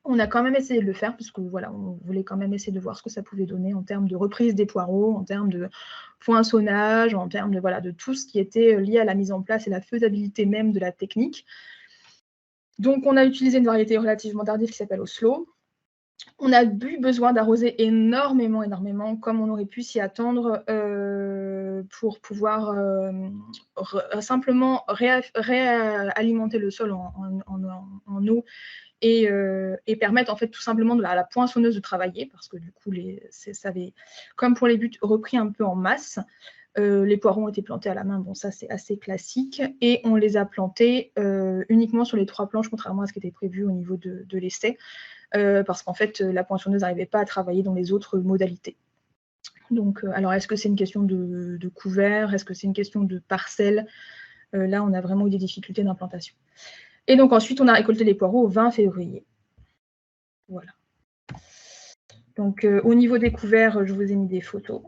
Speaker 2: On a quand même essayé de le faire, parce que voilà, on voulait quand même essayer de voir ce que ça pouvait donner en termes de reprise des poireaux, en termes de poinçonnage, en termes de, voilà, de tout ce qui était lié à la mise en place et la faisabilité même de la technique. Donc, on a utilisé une variété relativement tardive qui s'appelle Oslo. On a eu besoin d'arroser énormément, comme on aurait pu s'y attendre, pour pouvoir simplement réalimenter le sol en eau et permettre en fait tout simplement à la poinçonneuse de travailler, parce que du coup, ça avait, comme pour les buts, repris un peu en masse. Les poireaux ont été plantés à la main, bon ça c'est assez classique, et on les a plantés uniquement sur les 3 planches, contrairement à ce qui était prévu au niveau de l'essai. Parce qu'en fait, la poinçonneuse n'arrivait pas à travailler dans les autres modalités. Donc, alors, est-ce que c'est une question de couvert? Est-ce que c'est une question de parcelle? Là, on a vraiment eu des difficultés d'implantation. Et donc, ensuite, on a récolté les poireaux au 20 février. Voilà. Donc, au niveau des couverts, je vous ai mis des photos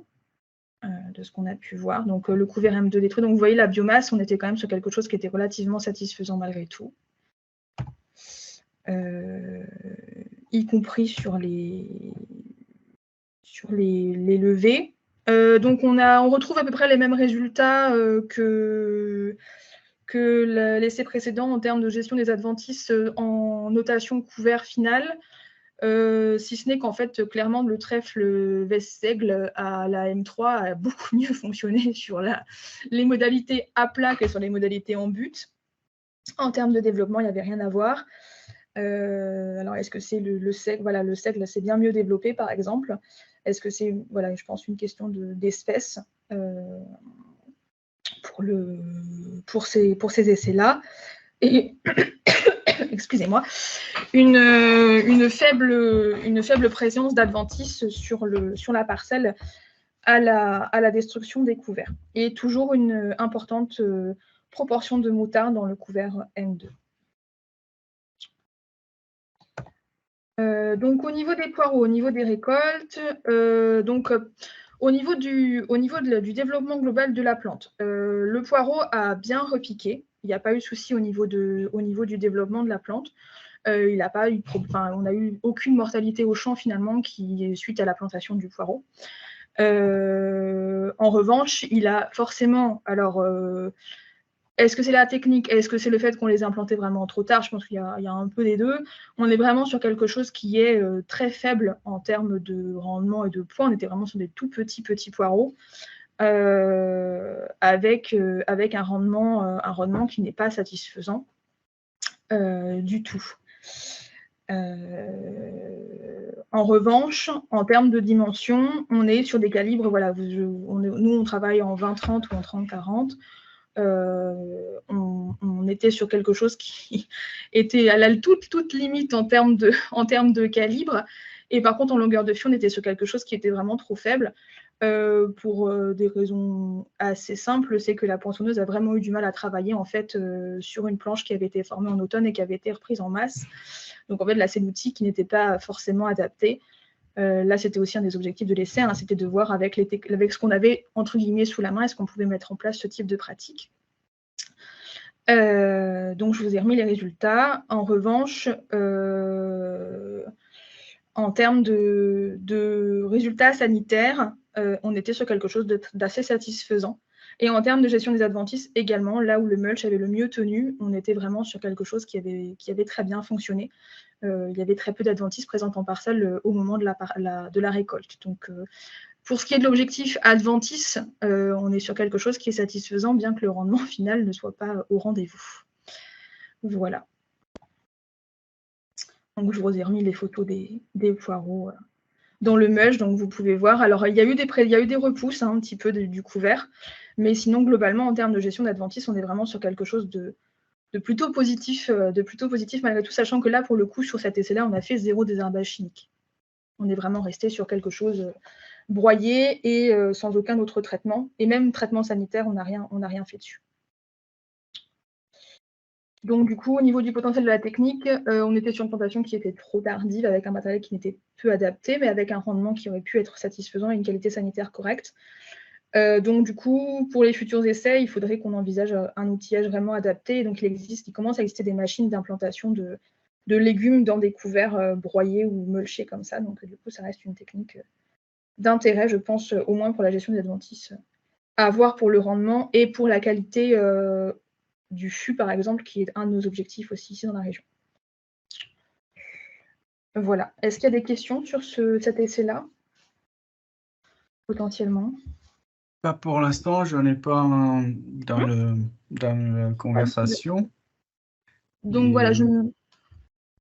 Speaker 2: de ce qu'on a pu voir. Donc, le couvert M2 détruit. Donc, vous voyez, la biomasse, on était quand même sur quelque chose qui était relativement satisfaisant malgré tout. Y compris sur les levées. Donc on retrouve à peu près les mêmes résultats que l'essai précédent en termes de gestion des adventices en notation couvert final, si ce n'est qu'en fait, clairement, le trèfle veste-seigle à la M3 a beaucoup mieux fonctionné sur les modalités à plat que sur les modalités en but. En termes de développement, il n'y avait rien à voir. Alors, est-ce que c'est le seigle? Voilà, le seigle s'est bien mieux développé, par exemple. Est-ce que c'est, voilà, je pense, une question d'espèce pour ces essais-là? Et, excusez-moi, une faible présence d'adventices sur la parcelle à la destruction des couverts. Et toujours une importante proportion de moutarde dans le couvert M2. Donc, au niveau des poireaux, au niveau des récoltes, au niveau du développement global de la plante, le poireau a bien repiqué. Il n'y a pas eu de souci au niveau du développement de la plante. On n'a eu aucune mortalité au champ finalement suite à la plantation du poireau. En revanche, il a forcément, alors, est-ce que c'est la technique? Est-ce que c'est le fait qu'on les a implantés vraiment trop tard? Je pense qu'il y a un peu des deux. On est vraiment sur quelque chose qui est très faible en termes de rendement et de poids. On était vraiment sur des tout petits poireaux avec un rendement qui n'est pas satisfaisant du tout. En revanche, en termes de dimension, on est sur des calibres, voilà, nous on travaille en 20-30 ou en 30-40. On était sur quelque chose qui était à la toute limite en termes de calibre. Et par contre, en longueur de fût, on était sur quelque chose qui était vraiment trop faible. Pour des raisons assez simples, c'est que la poinçonneuse a vraiment eu du mal à travailler en fait sur une planche qui avait été formée en automne et qui avait été reprise en masse. Donc en fait, là, c'est l'outil qui n'était pas forcément adapté. Là, c'était aussi un des objectifs de l'essai, c'était de voir avec ce qu'on avait entre guillemets sous la main, est-ce qu'on pouvait mettre en place ce type de pratique. Donc, je vous ai remis les résultats. En revanche, en termes de résultats sanitaires, on était sur quelque chose d'assez satisfaisant. Et en termes de gestion des adventices également, là où le mulch avait le mieux tenu, on était vraiment sur quelque chose qui avait très bien fonctionné. Il y avait très peu d'adventices présents en parcelle au moment de la récolte. Donc, pour ce qui est de l'objectif adventice, on est sur quelque chose qui est satisfaisant, bien que le rendement final ne soit pas au rendez-vous. Voilà. Donc, je vous ai remis les photos des poireaux dans le mulch, donc vous pouvez voir. Alors, il y a eu des repousses un petit peu du couvert, mais sinon, globalement, en termes de gestion d'adventice, on est vraiment sur quelque chose de plutôt positif malgré tout, sachant que là, pour le coup, sur cet essai-là, on a fait 0 désherbage chimique. On est vraiment resté sur quelque chose broyé et sans aucun autre traitement. Et même traitement sanitaire, on n'a rien fait dessus. Donc, du coup, au niveau du potentiel de la technique, on était sur une plantation qui était trop tardive, avec un matériel qui n'était peu adapté, mais avec un rendement qui aurait pu être satisfaisant et une qualité sanitaire correcte. Donc, du coup, pour les futurs essais, il faudrait qu'on envisage un outillage vraiment adapté. Donc, il commence à exister des machines d'implantation de légumes dans des couverts broyés ou mulchés comme ça. Donc, du coup, ça reste une technique d'intérêt, je pense, au moins pour la gestion des adventices, à avoir pour le rendement et pour la qualité du fût, par exemple, qui est un de nos objectifs aussi ici dans la région. Voilà. Est-ce qu'il y a des questions sur cet essai-là, potentiellement?
Speaker 1: Pas pour l'instant, je n'en ai pas dans la conversation.
Speaker 2: Donc voilà,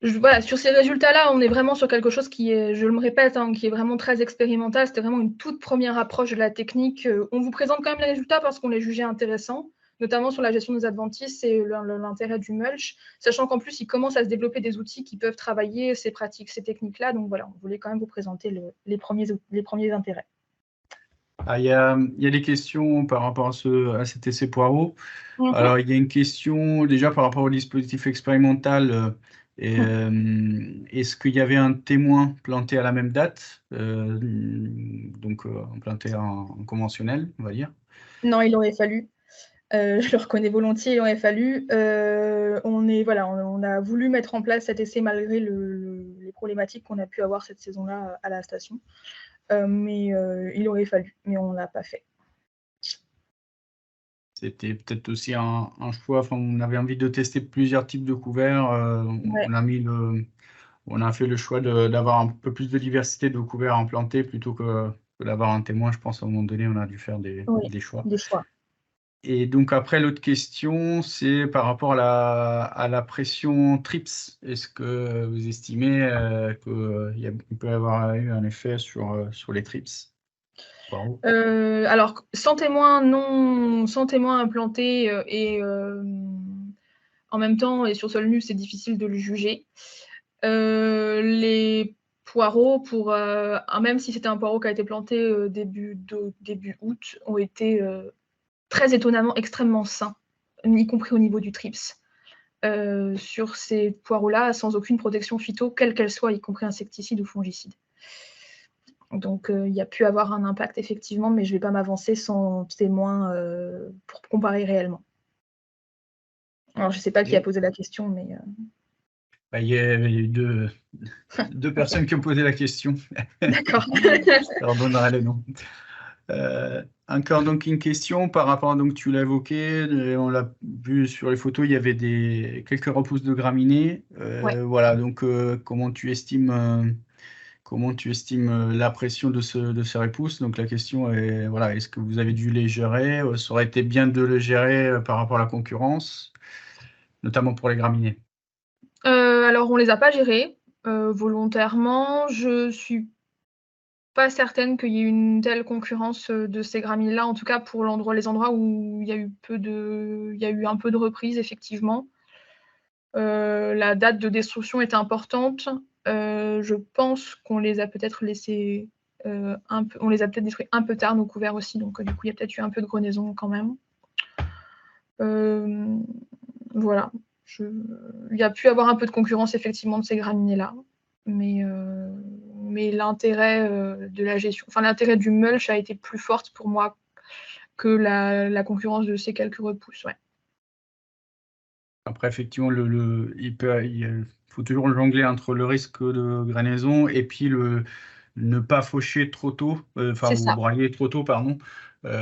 Speaker 2: voilà, sur ces résultats-là, on est vraiment sur quelque chose qui est, je me répète, qui est vraiment très expérimental. C'était vraiment une toute première approche de la technique. On vous présente quand même les résultats parce qu'on les jugeait intéressants, notamment sur la gestion des adventices et l'intérêt du mulch, sachant qu'en plus, il commence à se développer des outils qui peuvent travailler ces pratiques, ces techniques-là. Donc voilà, on voulait quand même vous présenter les premiers intérêts.
Speaker 1: Il y a des questions par rapport à cet essai poireau. Alors, il y a une question déjà par rapport au dispositif expérimental. Est-ce qu'il y avait un témoin planté à la même date, donc planté en conventionnel, on va dire?
Speaker 2: Non, il aurait fallu. Je le reconnais volontiers, il aurait fallu. On a voulu mettre en place cet essai malgré les problématiques qu'on a pu avoir cette saison-là à la station. Mais il aurait fallu, mais on ne l'a pas fait.
Speaker 1: C'était peut-être aussi un choix. Enfin, on avait envie de tester plusieurs types de couverts.
Speaker 2: Ouais.
Speaker 1: On a fait le choix d'avoir un peu plus de diversité de couverts implantés plutôt que d'avoir un témoin. Je pense à un moment donné, on a dû faire des choix.
Speaker 2: Des choix.
Speaker 1: Et donc après, l'autre question, c'est par rapport à la pression TRIPS. Est-ce que vous estimez qu'il peut y avoir eu un effet sur les TRIPS?
Speaker 2: Alors, sans témoin implanté et en même temps, et sur sol nu, c'est difficile de le juger. Les poireaux, même si c'était un poireau qui a été planté début août, ont été très étonnamment extrêmement sains, y compris au niveau du TRIPS. Sur ces poireaux-là, sans aucune protection phyto, quelle qu'elle soit, y compris insecticide ou fongicide. Donc, il y a pu avoir un impact, effectivement, mais je ne vais pas m'avancer sans témoin pour comparer réellement. Alors, je ne sais pas qui a posé la question, mais...
Speaker 1: Il y a eu deux personnes qui ont posé la question.
Speaker 2: D'accord.
Speaker 1: Je leur donnerai les noms. Encore donc une question par rapport, donc tu l'as évoqué, on l'a vu sur les photos, il y avait quelques repousses de graminées.
Speaker 2: Ouais.
Speaker 1: Voilà, donc comment tu estimes la pression de ces repousses? Donc la question est, voilà, est-ce que vous avez dû les gérer? Ça aurait été bien de les gérer par rapport à la concurrence, notamment pour les graminées.
Speaker 2: Alors, on ne les a pas gérés volontairement. Je ne suis pas certaine qu'il y ait une telle concurrence de ces graminées-là, en tout cas pour les endroits où il y a eu un peu de reprise, effectivement. La date de destruction est importante. Je pense qu'on les a peut-être laissés on les a peut-être détruits un peu tard, nos couverts aussi, donc du coup il y a peut-être eu un peu de grenaison quand même. Voilà. Il y a pu avoir un peu de concurrence effectivement de ces graminées-là, mais l'intérêt de la gestion, enfin l'intérêt du mulch a été plus forte pour moi que la concurrence de ces quelques repousses. Ouais.
Speaker 1: Après, effectivement, il faut toujours jongler entre le risque de grenaison et puis ne pas faucher trop tôt, ou broyer trop tôt, pardon,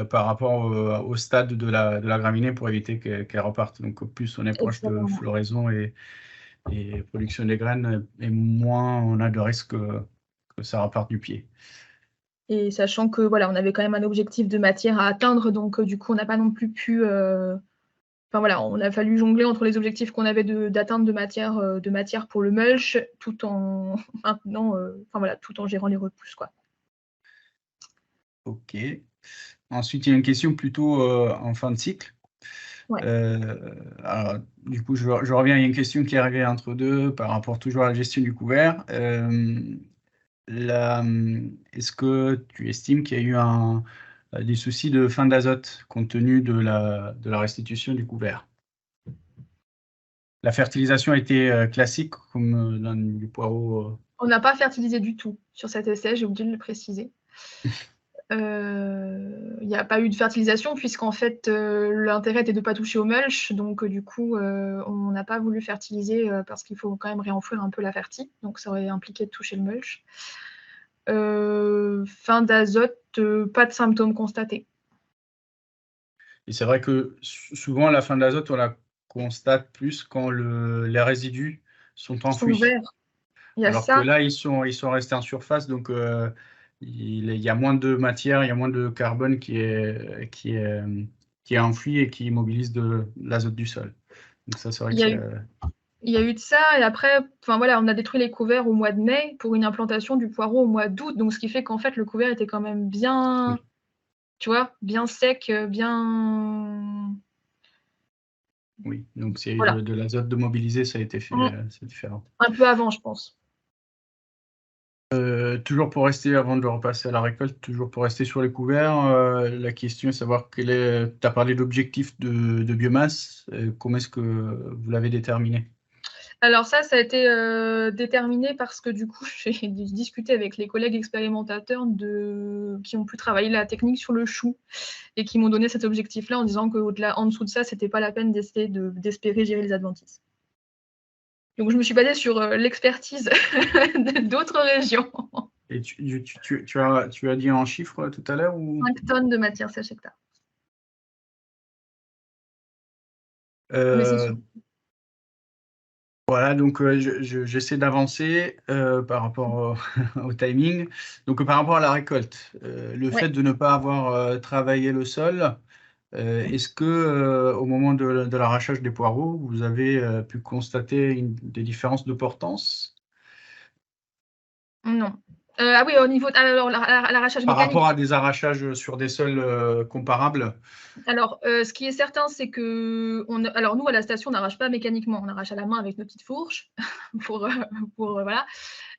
Speaker 1: par rapport au stade de la graminée pour éviter qu'elle reparte. Donc, plus on est proche de floraison et production des graines, et moins on a de risque que ça reparte du pied.
Speaker 2: Et sachant que voilà, on avait quand même un objectif de matière à atteindre, donc du coup, on n'a pas non plus pu. Enfin voilà, on a fallu jongler entre les objectifs qu'on avait d'atteindre de matière pour le mulch, tout en maintenant, voilà, tout en gérant les repousses, quoi.
Speaker 1: Ok. Ensuite, il y a une question plutôt en fin de cycle.
Speaker 2: Ouais.
Speaker 1: Alors, du coup, je reviens, il y a une question qui est arrivée entre deux par rapport toujours à la gestion du couvert. Est-ce que tu estimes qu'il y a eu des soucis de fin d'azote compte tenu de la restitution du couvert? La fertilisation a été classique comme dans du poireau?
Speaker 2: On n'a pas fertilisé du tout sur cet essai, j'ai oublié de le préciser. Il n'y a pas eu de fertilisation puisqu'en fait l'intérêt était de ne pas toucher au mulch, donc du coup on n'a pas voulu fertiliser parce qu'il faut quand même réenfouir un peu la fertie, donc ça aurait impliqué de toucher le mulch. Fin d'azote, pas de symptômes constatés.
Speaker 1: Et c'est vrai que souvent la fin d'azote on la constate plus quand les résidus sont enfouis.
Speaker 2: Verts. Il y a
Speaker 1: Alors
Speaker 2: ça.
Speaker 1: que là ils sont restés en surface, donc il y a moins de matière, il y a moins de carbone qui est enfoui et qui mobilise de l'azote du sol. Donc ça, c'est vrai que
Speaker 2: il y a eu de ça, et après, voilà, on a détruit les couverts au mois de mai pour une implantation du poireau au mois d'août, donc ce qui fait qu'en fait le couvert était quand même bien,
Speaker 1: oui.
Speaker 2: Tu vois, bien sec, bien.
Speaker 1: Oui, donc c'est
Speaker 2: Voilà.
Speaker 1: de l'azote de mobiliser, ça a été fait, c'est différent.
Speaker 2: Un peu avant, je pense.
Speaker 1: Toujours pour rester, avant de repasser à la récolte, toujours pour rester sur les couverts, la question est de savoir tu as parlé d'objectif de biomasse, comment est-ce que vous l'avez déterminé?
Speaker 2: Alors ça a été déterminé parce que du coup, j'ai discuté avec les collègues expérimentateurs qui ont pu travailler la technique sur le chou et qui m'ont donné cet objectif-là en disant qu'en dessous de ça, c'était pas la peine d'essayer d'espérer gérer les adventices. Donc je me suis basée sur l'expertise d'autres régions.
Speaker 1: Et tu as dit en chiffres tout à l'heure ou...
Speaker 2: 5 tonnes de matière sèche hectare.
Speaker 1: Voilà, donc j'essaie d'avancer par rapport au timing. Donc par rapport à la récolte, le fait de ne pas avoir travaillé le sol, est-ce que au moment de l'arrachage des poireaux, vous avez pu constater des différences de portance?
Speaker 2: Non. Ah oui, au niveau l'arrachage
Speaker 1: Par
Speaker 2: mécanique.
Speaker 1: rapport à des arrachages sur des sols comparables?
Speaker 2: Alors, ce qui est certain, c'est que alors nous, à la station, on n'arrache pas mécaniquement, on arrache à la main avec nos petites fourches pour voilà.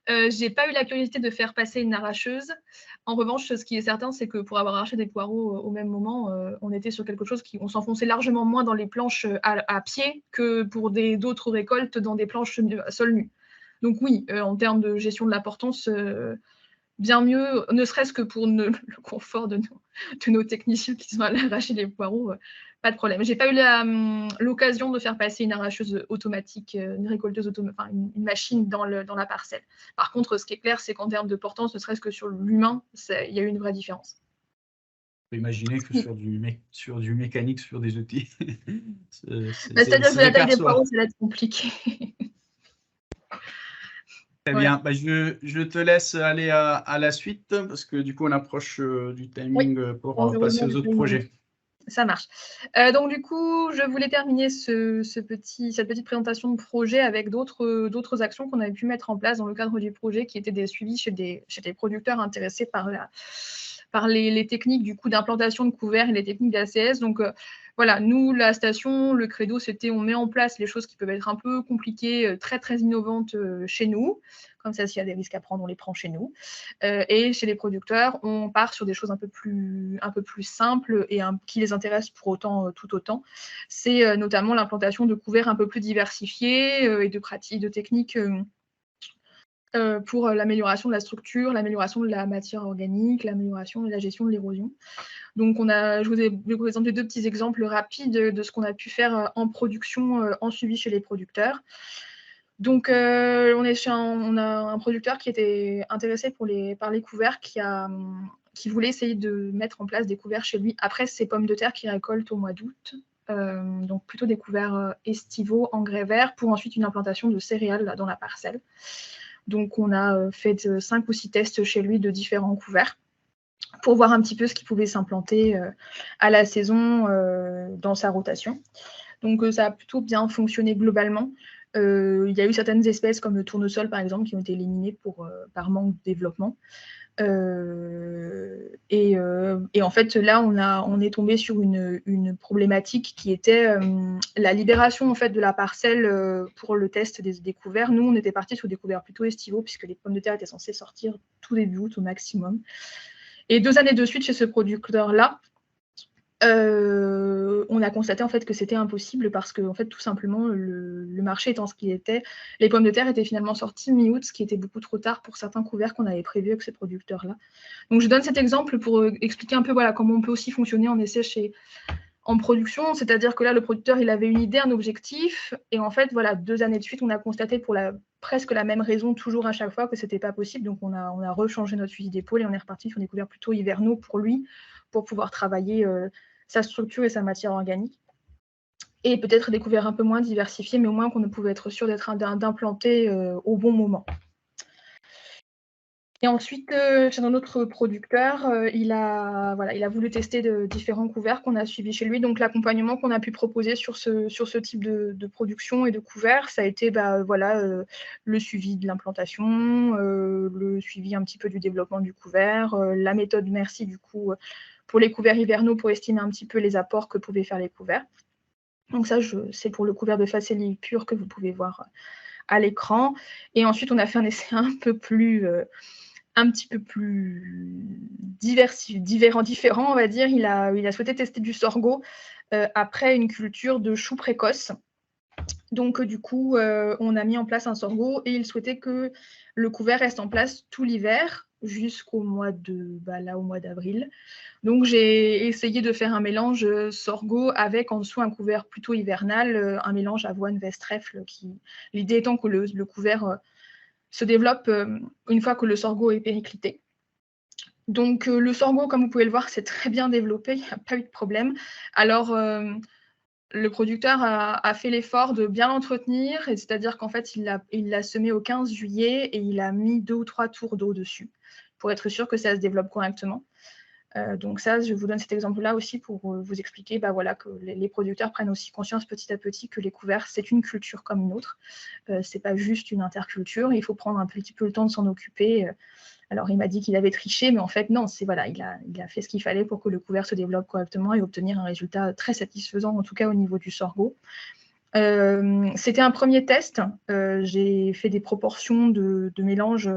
Speaker 2: J'ai pas eu la curiosité de faire passer une arracheuse. En revanche, ce qui est certain, c'est que pour avoir arraché des poireaux au même moment, on était sur quelque chose on s'enfonçait largement moins dans les planches à pied que pour d'autres récoltes dans des planches à sol nu. Donc oui, en termes de gestion de la portance, bien mieux, ne serait-ce que pour le confort de nos techniciens qui sont allés arracher les poireaux, pas de problème. J'ai pas eu l'occasion de faire passer une arracheuse automatique, une récolteuse automatique, enfin une machine dans la parcelle. Par contre, ce qui est clair, c'est qu'en termes de portance, ne serait-ce que sur l'humain, il y a eu une vraie différence.
Speaker 1: On peut imaginer que sur du mécanique, sur des outils,
Speaker 2: C'est-à-dire que la taille des poireaux, ça va être compliqué.
Speaker 1: Très bien, bah, je te laisse aller à la suite parce que du coup on approche du timing pour passer aux autres projets.
Speaker 2: Ça marche. Donc du coup, je voulais terminer cette petite présentation de projet avec d'autres actions qu'on avait pu mettre en place dans le cadre du projet, qui étaient des suivis chez des producteurs intéressés par les techniques du coup d'implantation de couverts et les techniques d'ACS. Donc voilà, nous, la station, le credo, c'était on met en place les choses qui peuvent être un peu compliquées, très très innovantes chez nous. Comme ça, s'il y a des risques à prendre, on les prend chez nous. Et chez les producteurs, on part sur des choses un peu plus simples et qui les intéressent tout autant. C'est notamment l'implantation de couverts un peu plus diversifiés et de pratiques, de techniques pour l'amélioration de la structure, l'amélioration de la matière organique, l'amélioration de la gestion de l'érosion. Donc, je vous ai présenté 2 petits exemples rapides de ce qu'on a pu faire en production, en suivi chez les producteurs. Donc, on a un producteur qui était intéressé par les couverts, qui a qui voulait essayer de mettre en place des couverts chez lui après ses pommes de terre qu'il récolte au mois d'août. Donc plutôt des couverts estivaux, engrais verts, pour ensuite une implantation de céréales là, dans la parcelle. Donc on a fait 5 ou 6 tests chez lui de différents couverts pour voir un petit peu ce qui pouvait s'implanter à la saison dans sa rotation. Donc ça a plutôt bien fonctionné globalement. Il y a eu certaines espèces comme le tournesol par exemple qui ont été éliminées par manque de développement. Et en fait là on est tombé sur une problématique qui était la libération en fait de la parcelle pour le test des couverts. Nous on était partis sur des couverts plutôt estivaux puisque les pommes de terre étaient censées sortir tout début août au maximum. Et 2 années de suite chez ce producteur là, on a constaté en fait que c'était impossible parce que en fait tout simplement le marché étant ce qu'il était, les pommes de terre étaient finalement sorties mi-août, ce qui était beaucoup trop tard pour certains couverts qu'on avait prévus avec ces producteurs-là. Donc je donne cet exemple pour expliquer un peu voilà comment on peut aussi fonctionner en essai en production, c'est-à-dire que là le producteur il avait une idée, un objectif, et en fait voilà 2 années de suite on a constaté pour presque la même raison toujours à chaque fois que c'était pas possible, donc on a rechangé notre fusil d'épaule et on est reparti sur des couverts plutôt hivernaux pour lui pour pouvoir travailler sa structure et sa matière organique. Et peut-être des couverts un peu moins diversifiés, mais au moins qu'on pouvait être sûr d'implanter au bon moment. Et ensuite, chez un autre producteur, il a voulu tester différents couverts qu'on a suivis chez lui. Donc l'accompagnement qu'on a pu proposer sur ce type de production et de couverts, ça a été le suivi de l'implantation, le suivi un petit peu du développement du couvert, la méthode Merci du coup pour les couverts hivernaux pour estimer un petit peu les apports que pouvaient faire les couverts. Donc ça, c'est pour le couvert de Facelli pur que vous pouvez voir à l'écran. Et ensuite, on a fait un essai un petit peu plus différent, on va dire. Il a souhaité tester du sorgho après une culture de choux précoce. Donc du coup, on a mis en place un sorgho et il souhaitait que le couvert reste en place tout l'hiver jusqu'au mois d'avril. Donc j'ai essayé de faire un mélange sorgho avec en dessous un couvert plutôt hivernal, un mélange avoine-vest-trèfle. L'idée étant que le couvert se développe une fois que le sorgho est périclité. Donc le sorgho, comme vous pouvez le voir, c'est très bien développé, il n'y a pas eu de problème. Alors le producteur a fait l'effort de bien l'entretenir, c'est-à-dire qu'en fait, il l'a semé au 15 juillet et il a mis 2 ou 3 tours d'eau dessus pour être sûr que ça se développe correctement. Donc ça, je vous donne cet exemple-là aussi pour vous expliquer que les producteurs prennent aussi conscience petit à petit que les couverts, c'est une culture comme une autre. C'est pas juste une interculture, il faut prendre un petit peu le temps de s'en occuper. Alors il m'a dit qu'il avait triché, mais en fait non, il a fait ce qu'il fallait pour que le couvert se développe correctement et obtenir un résultat très satisfaisant, en tout cas au niveau du sorgho. C'était un premier test. J'ai fait des proportions de mélange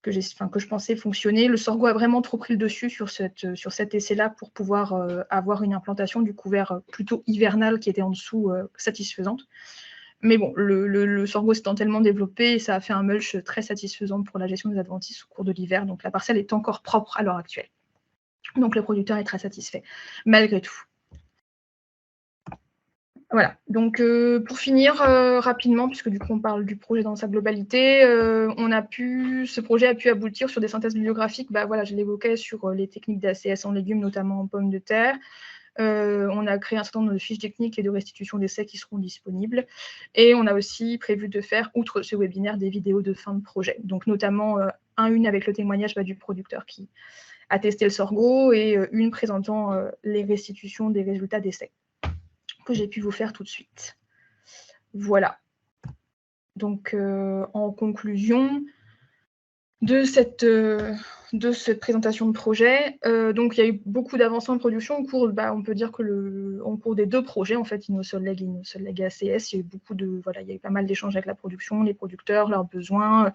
Speaker 2: que je pensais fonctionner. Le sorgho a vraiment trop pris le dessus sur cet essai-là pour pouvoir avoir une implantation du couvert plutôt hivernal qui était en dessous satisfaisante. Mais bon, le sorgho s'étant tellement développé, ça a fait un mulch très satisfaisant pour la gestion des adventices au cours de l'hiver. Donc la parcelle est encore propre à l'heure actuelle. Donc le producteur est très satisfait, malgré tout. Voilà, donc pour finir rapidement, puisque du coup on parle du projet dans sa globalité, ce projet a pu aboutir sur des synthèses bibliographiques, je l'évoquais, sur les techniques d'ACS en légumes, notamment en pommes de terre. On a créé un certain nombre de fiches techniques et de restitution d'essais qui seront disponibles. Et on a aussi prévu de faire, outre ce webinaire, des vidéos de fin de projet. Donc notamment une avec le témoignage du producteur qui a testé le sorgho et une présentant les restitutions des résultats d'essais que j'ai pu vous faire tout de suite. Voilà. Donc, en conclusion de cette présentation de projet, donc il y a eu beaucoup d'avancées en production au cours, on peut dire que en cours des 2 projets, en fait, InnoSolleg et InnoSolleg ACS, il y a eu pas mal d'échanges avec la production, les producteurs, leurs besoins,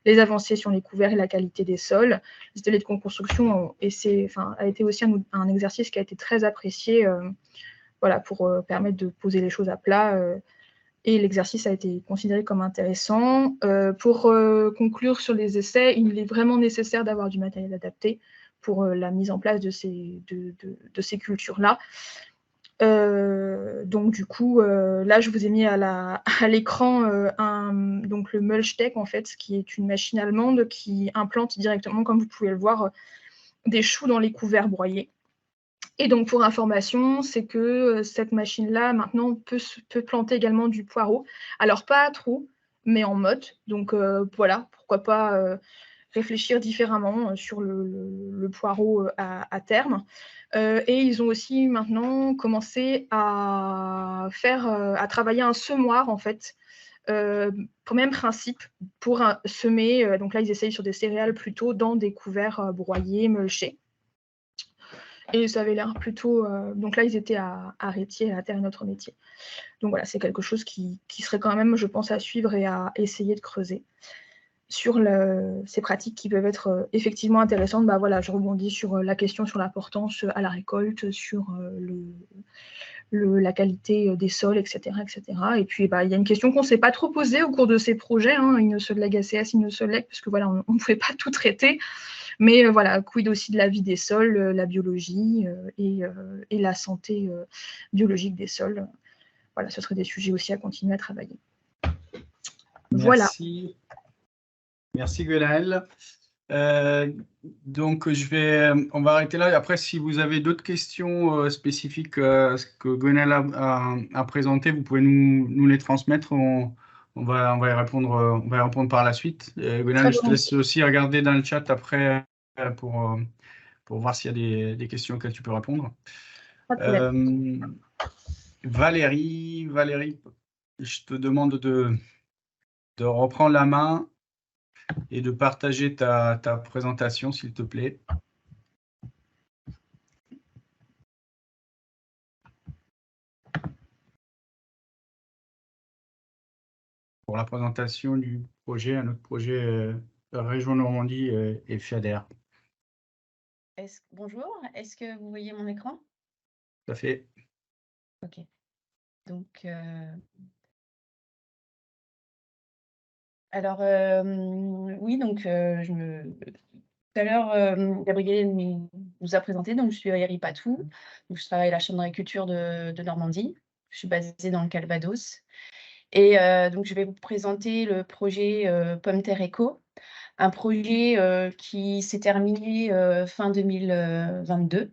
Speaker 2: les avancées sur les couverts et la qualité des sols. Les ateliers de construction a été aussi un exercice qui a été très apprécié pour permettre de poser les choses à plat. Et l'exercice a été considéré comme intéressant. Pour conclure sur les essais, il est vraiment nécessaire d'avoir du matériel adapté pour la mise en place de ces cultures-là. Donc du coup, là, je vous ai mis à l'écran le Mulchtech, en fait, qui est une machine allemande qui implante directement, comme vous pouvez le voir, des choux dans les couverts broyés. Et donc, pour information, c'est que cette machine-là, maintenant, peut planter également du poireau. Alors, pas trop, mais en motte. Donc, voilà, pourquoi pas réfléchir différemment sur le poireau à terme. Et ils ont aussi maintenant commencé à travailler un semoir, en fait, pour même principe, pour semer. Donc là, ils essayent sur des céréales plutôt dans des couverts broyés, mulchés. Et ça avait l'air plutôt... donc là, ils étaient à Rétier, à Terre et Notre Métier. Donc voilà, c'est quelque chose qui serait quand même, je pense, à suivre et à essayer de creuser sur ces pratiques qui peuvent être effectivement intéressantes. Bah voilà, je rebondis sur la question sur l'importance à la récolte, sur la qualité des sols, etc. etc. Et puis, bah, il y a une question qu'on ne s'est pas trop posée au cours de ces projets, hein, INOSOLEG ACS, INOSOLEG, parce que voilà, on ne pouvait pas tout traiter. Mais voilà, quid aussi de la vie des sols, la biologie et la santé biologique des sols. Voilà, ce seraient des sujets aussi à continuer à travailler. Voilà.
Speaker 1: Merci. Merci Gwenaëlle. Donc, on va arrêter là. Après, si vous avez d'autres questions spécifiques à ce que Gwenaëlle a présenté, vous pouvez nous les transmettre. On va y répondre par la suite. Gwenaëlle, je te laisse aussi regarder dans le chat après pour voir s'il y a des questions auxquelles tu peux répondre. Valérie, je te demande de reprendre la main et de partager ta présentation, s'il te plaît. Pour la présentation du projet, un autre projet Région Normandie et FIADER.
Speaker 3: Bonjour, est-ce que vous voyez mon écran?
Speaker 1: Tout à fait.
Speaker 3: Ok. Donc, alors, oui, donc, tout à l'heure, Gabrielle nous a présenté, donc je suis Valérie Patou, donc je travaille à la Chambre d'agriculture de Normandie, je suis basée dans le Calvados, et donc je vais vous présenter le projet Pomme Terre Éco, un projet qui s'est terminé fin 2022.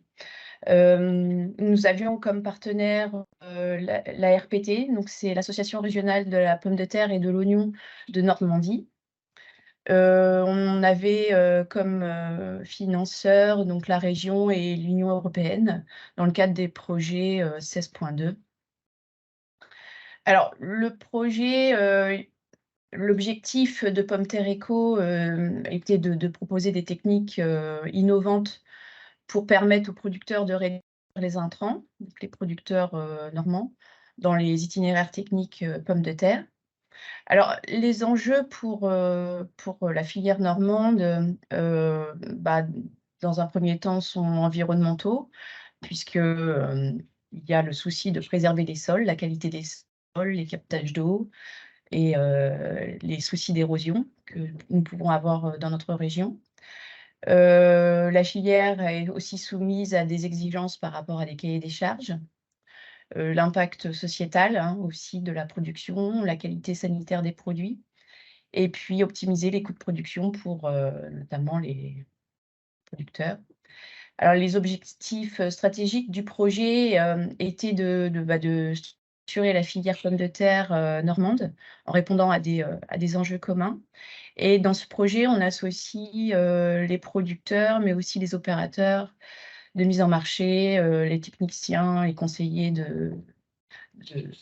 Speaker 3: Nous avions comme partenaire la RPT, donc c'est l'Association régionale de la pomme de terre et de l'oignon de Normandie. On avait comme financeurs donc la région et l'Union européenne dans le cadre des projets 16.2. Alors, le projet, l'objectif de Pomme Terre Éco était de proposer des techniques innovantes pour permettre aux producteurs de réduire les intrants, donc les producteurs normands, dans les itinéraires techniques pommes de terre. Alors, les enjeux pour la filière normande, bah, dans un premier temps, sont environnementaux, puisque il y a le souci de préserver les sols, la qualité des sols, les captages d'eau et les soucis d'érosion que nous pouvons avoir dans notre région. La filière est aussi soumise à des exigences par rapport à des cahiers des charges. L'impact sociétal hein, aussi de la production, la qualité sanitaire des produits, et puis optimiser les coûts de production pour notamment les producteurs. Alors, les objectifs stratégiques du projet étaient de structurer la filière pomme de terre normande en répondant à des enjeux communs. Et dans ce projet, on associe les producteurs, mais aussi les opérateurs de mise en marché, les techniciens et conseillers de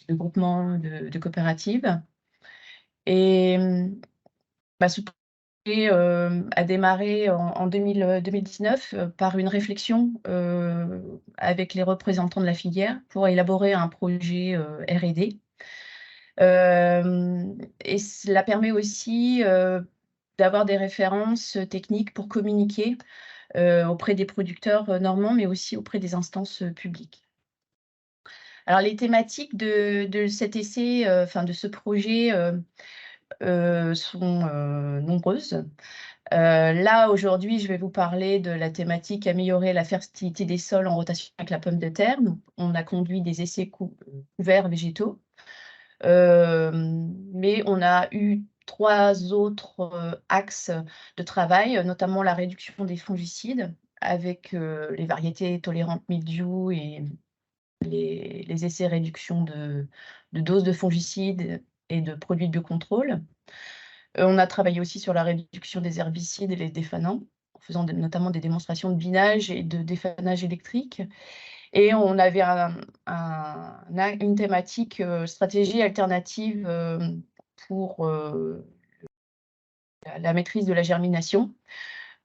Speaker 3: groupements, de coopératives. Et ce projet a démarré en 2019 par une réflexion avec les représentants de la filière pour élaborer un projet R&D. Et cela permet aussi d'avoir des références techniques pour communiquer auprès des producteurs normands, mais aussi auprès des instances publiques. Alors, les thématiques de cet essai, de ce projet, sont nombreuses. Là, aujourd'hui, je vais vous parler de la thématique améliorer la fertilité des sols en rotation avec la pomme de terre. Donc, on a conduit des essais couverts végétaux. Mais on a eu 3 autres axes de travail, notamment la réduction des fongicides avec les variétés tolérantes mildiou et les essais réduction de doses de fongicides et de produits de biocontrôle. On a travaillé aussi sur la réduction des herbicides et les défanants, en faisant notamment des démonstrations de binage et de défanage électrique. Et on avait une thématique stratégie alternative pour la maîtrise de la germination,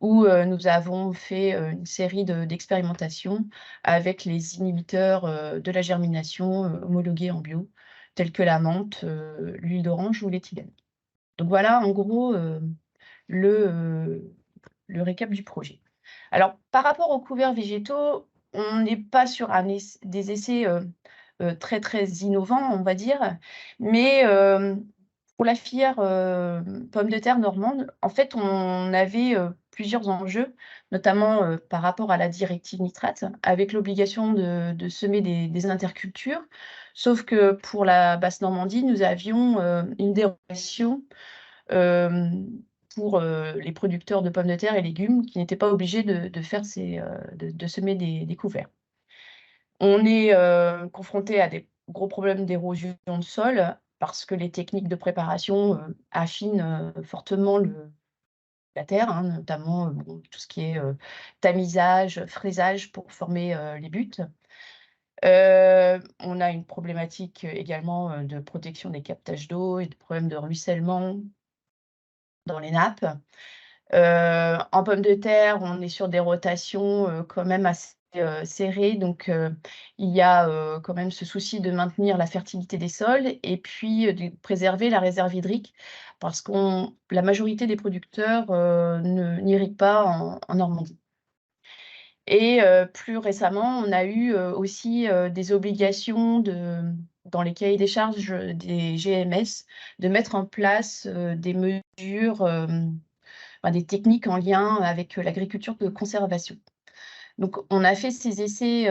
Speaker 3: où nous avons fait une série d'expérimentations avec les inhibiteurs de la germination homologués en bio, tels que la menthe, l'huile d'orange ou l'éthylène. Donc voilà, en gros, le récap du projet. Alors, par rapport aux couverts végétaux, on n'est pas sur des essais très, très innovants, on va dire, mais pour la filière pommes de terre normande, en fait, on avait plusieurs enjeux, notamment par rapport à la directive nitrate, avec l'obligation de semer des intercultures. Sauf que pour la basse Normandie, nous avions une dérogation pour les producteurs de pommes de terre et légumes qui n'étaient pas obligés de faire de semer des couverts. On est confronté à des gros problèmes d'érosion de sol parce que les techniques de préparation affinent fortement la terre, hein, notamment bon, tout ce qui est tamisage, fraisage pour former les buttes. On a une problématique également de protection des captages d'eau et de problèmes de ruissellement dans les nappes. En pommes de terre, on est sur des rotations quand même assez serrées, donc il y a quand même ce souci de maintenir la fertilité des sols et puis de préserver la réserve hydrique parce la majorité des producteurs n'irriguent pas en Normandie. Et plus récemment, on a eu aussi des obligations dans les cahiers des charges des GMS de mettre en place des mesures, des techniques en lien avec l'agriculture de conservation. Donc on a fait ces essais,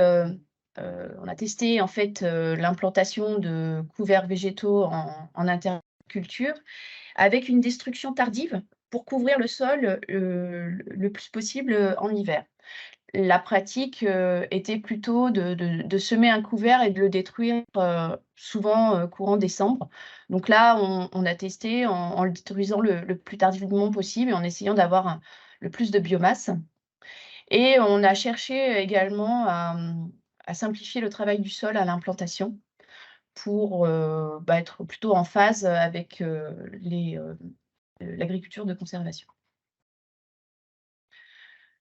Speaker 3: on a testé en fait l'implantation de couverts végétaux en interculture avec une destruction tardive pour couvrir le sol le plus possible en hiver. La pratique était plutôt de semer un couvert et de le détruire souvent courant décembre. Donc là, on a testé en le détruisant le plus tardivement possible et en essayant d'avoir le plus de biomasse. Et on a cherché également à simplifier le travail du sol à l'implantation pour être plutôt en phase avec l'agriculture de conservation.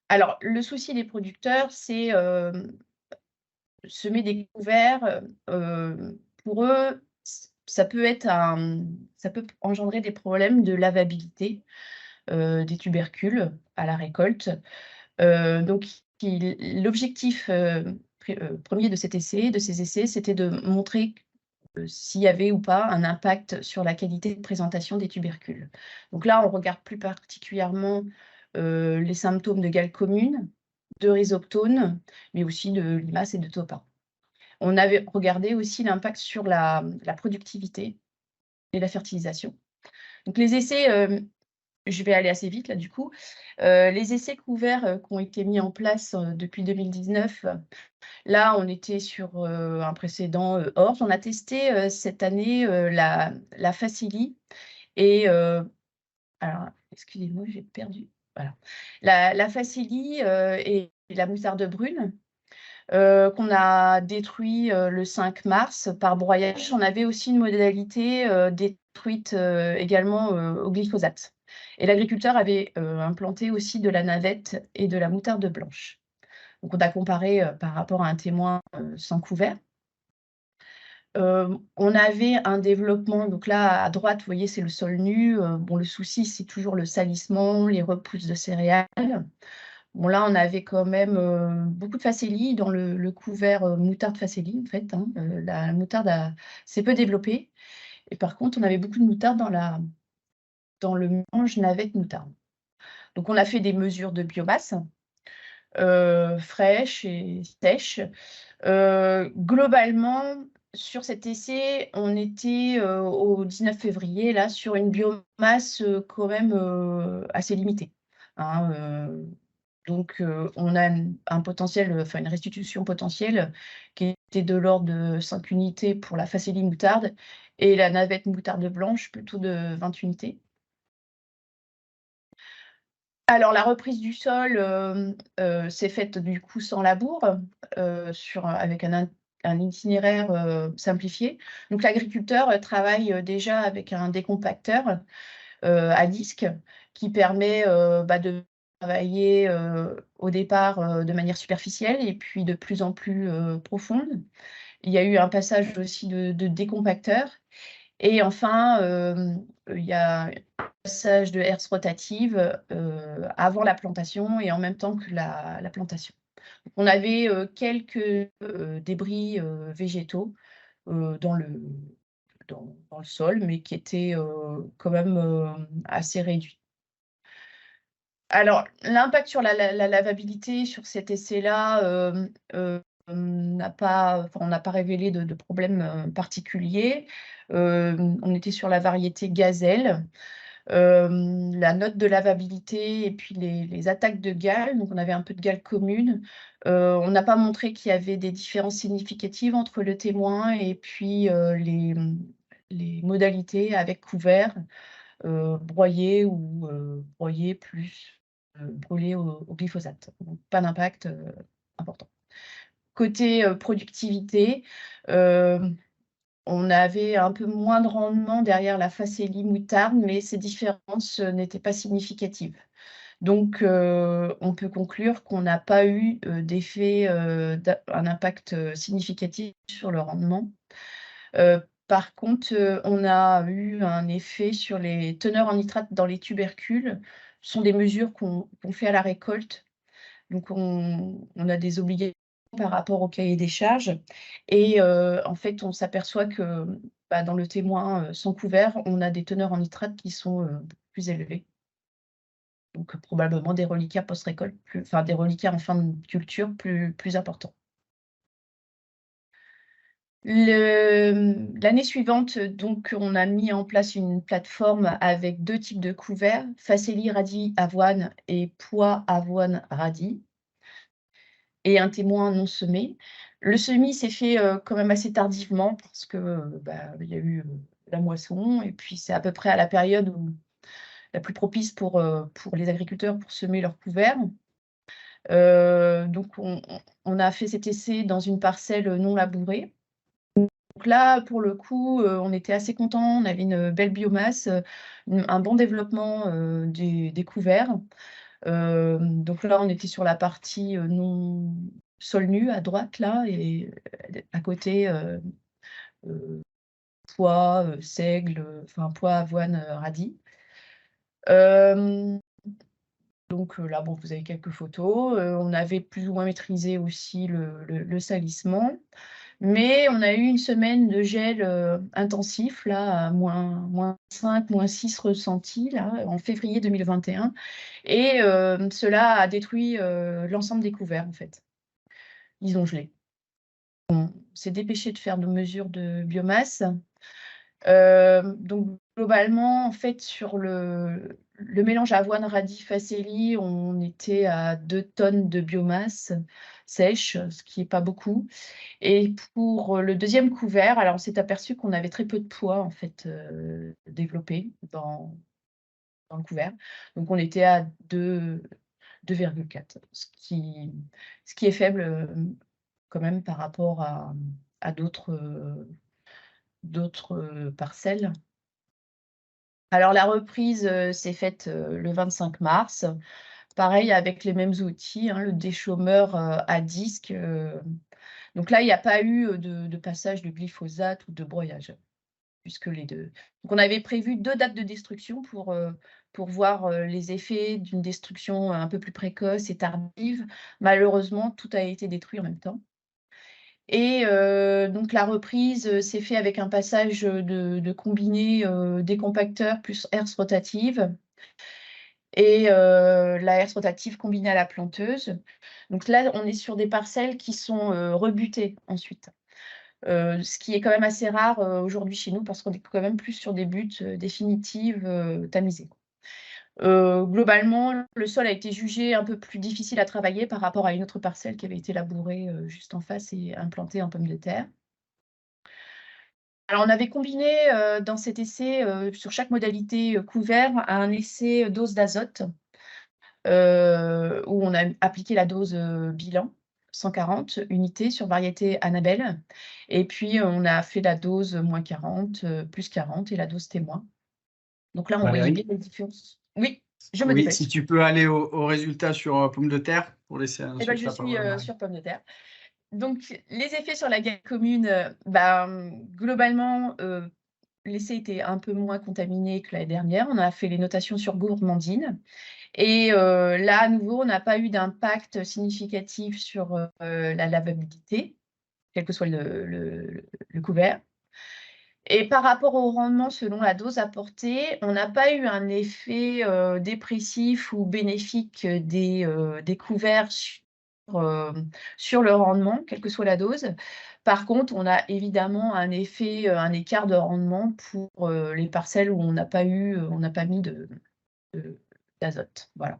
Speaker 3: Alors, le souci des producteurs, c'est semer des couverts, pour eux, ça peut engendrer des problèmes de lavabilité des tubercules à la récolte. Donc l'objectif premier de ces essais, c'était de montrer s'il y avait ou pas un impact sur la qualité de présentation des tubercules. Donc là, on regarde plus particulièrement les symptômes de gale commune, de rhizoctone, mais aussi de limaces et de topin. On avait regardé aussi l'impact sur la productivité et la fertilisation. Donc les essais, je vais aller assez vite là du coup. Les essais couverts qui ont été mis en place depuis 2019, là on était sur un précédent orge. On a testé cette année la Facili et alors excusez-moi, j'ai perdu. Voilà. La Facili et la moutarde brune. Qu'on a détruit le 5 mars par broyage. On avait aussi une modalité détruite également au glyphosate. Et l'agriculteur avait implanté aussi de la navette et de la moutarde blanche. Donc on a comparé par rapport à un témoin sans couvert. On avait un développement, donc là à droite, vous voyez, c'est le sol nu. Bon, le souci, c'est toujours le salissement, les repousses de céréales. Bon, là, on avait quand même beaucoup de facélie dans le couvert moutarde facélie, en fait. Hein. La moutarde s'est peu développée. Et par contre, on avait beaucoup de moutarde dans le mélange navette moutarde. Donc, on a fait des mesures de biomasse fraîches et sèches. Globalement, sur cet essai, on était au 19 février, là, sur une biomasse quand même assez limitée. Hein, Donc, on a un potentiel, enfin une restitution potentielle qui était de l'ordre de 5 unités pour la Fasélie moutarde et la navette moutarde blanche plutôt de 20 unités. Alors la reprise du sol, s'est faite du coup sans labour, avec un itinéraire, simplifié. Donc l'agriculteur, travaille, déjà avec un décompacteur, à disque qui permet, de travailler, au départ, de manière superficielle et puis de plus en plus, profonde. Il y a eu un passage aussi de décompacteur et enfin, il y a un passage de herse rotative, avant la plantation et en même temps que la plantation. Donc on avait, quelques, débris, végétaux, dans le sol, mais qui étaient, quand même, assez réduits. Alors, l'impact sur la lavabilité sur cet essai-là, on n'a pas révélé de problème, particulier. On était sur la variété gazelle. La note de lavabilité et puis les attaques de gale, donc on avait un peu de gale commune. On n'a pas montré qu'il y avait des différences significatives entre le témoin et puis, les modalités avec couvert, broyé ou, broyé plus, brûlé au glyphosate. Donc pas d'impact, important. Côté, productivité, on avait un peu moins de rendement derrière la Fasélie moutarde, mais ces différences, n'étaient pas significatives. Donc, on peut conclure qu'on n'a pas eu, d'effet, un impact, significatif sur le rendement. Par contre, on a eu un effet sur les teneurs en nitrate dans les tubercules. Ce sont des mesures qu'on fait à la récolte. Donc on a des obligations par rapport au cahier des charges et en fait, on s'aperçoit que, dans le témoin, sans couvert, on a des teneurs en nitrate qui sont, plus élevées. Donc probablement des reliquats post-récolte des reliquats en fin de culture plus importants. L'année suivante, donc, on a mis en place une plateforme avec 2 types de couverts, Fasélie radii avoine et pois avoine radii et un témoin non semé. Le semis s'est fait, quand même assez tardivement parce que, il y a eu, la moisson et puis c'est à peu près à la période la plus propice pour les agriculteurs pour semer leurs couverts. Donc on a fait cet essai dans une parcelle, non labourée. Donc là, pour le coup, on était assez contents, on avait une belle biomasse, un bon développement, des couverts. Donc là, on était sur la partie, non sol nu à droite là et à côté, pois, seigle, pois, avoine, radis. Donc là, bon, vous avez quelques photos. On avait plus ou moins maîtrisé aussi le salissement. Mais on a eu une semaine de gel, intensif là, à -5, -6 ressentis là, en février 2021 et cela a détruit, l'ensemble des couverts en fait. Ils ont gelé. On s'est dépêché de faire nos mesures de biomasse. Donc globalement, en fait, sur le mélange avoine, radis, facélie, on était à 2 tonnes de biomasse sèche, ce qui est pas beaucoup. Et pour le deuxième couvert, alors on s'est aperçu qu'on avait très peu de poids en fait, développé dans le couvert. Donc on était à 2,4, ce qui est faible, quand même par rapport à d'autres parcelles. Alors la reprise, s'est faite, le 25 mars. Pareil avec les mêmes outils, hein, le déchaumeur, à disque, donc là, il n'y a pas eu, de passage de glyphosate ou de broyage, puisque les 2. Donc on avait prévu 2 dates de destruction pour voir, les effets d'une destruction un peu plus précoce et tardive. Malheureusement, tout a été détruit en même temps. Et donc la reprise, s'est fait avec un passage, de combiné, décompacteur plus herse rotative et la herse rotative combinée à la planteuse. Donc là, on est sur des parcelles qui sont, rebutées ensuite. Ce qui est quand même assez rare, aujourd'hui chez nous parce qu'on est quand même plus sur des buttes, définitives, tamisées. Globalement, le sol a été jugé un peu plus difficile à travailler par rapport à une autre parcelle qui avait été labourée juste en face et implantée en pommes de terre. Alors, on avait combiné dans cet essai, sur chaque modalité couvert, un essai dose d'azote, où on a appliqué la dose bilan, 140 unités sur variété Annabelle. Et puis, on a fait la dose -40, +40 et la dose témoin. Donc là, on voyait bien
Speaker 1: Valérie?
Speaker 3: les différences. Oui, je me
Speaker 1: Oui, si
Speaker 3: dépêche.
Speaker 1: tu peux aller au résultat sur pommes de terre pour laisser
Speaker 3: Eh ben,
Speaker 1: ensuite
Speaker 3: je
Speaker 1: la
Speaker 3: suis
Speaker 1: parole à Marie.
Speaker 3: sur pommes de terre. Donc, les effets sur la gamme commune, globalement, l'essai était un peu moins contaminé que l'année dernière. On a fait les notations sur gourmandine. Et là, à nouveau, on n'a pas eu d'impact significatif sur la lavabilité, quel que soit le couvert. Et par rapport au rendement selon la dose apportée, on n'a pas eu un effet dépressif ou bénéfique des couverts sur le rendement, quelle que soit la dose. Par contre, on a évidemment un effet, un écart de rendement pour les parcelles où on n'a pas mis d'azote. Voilà.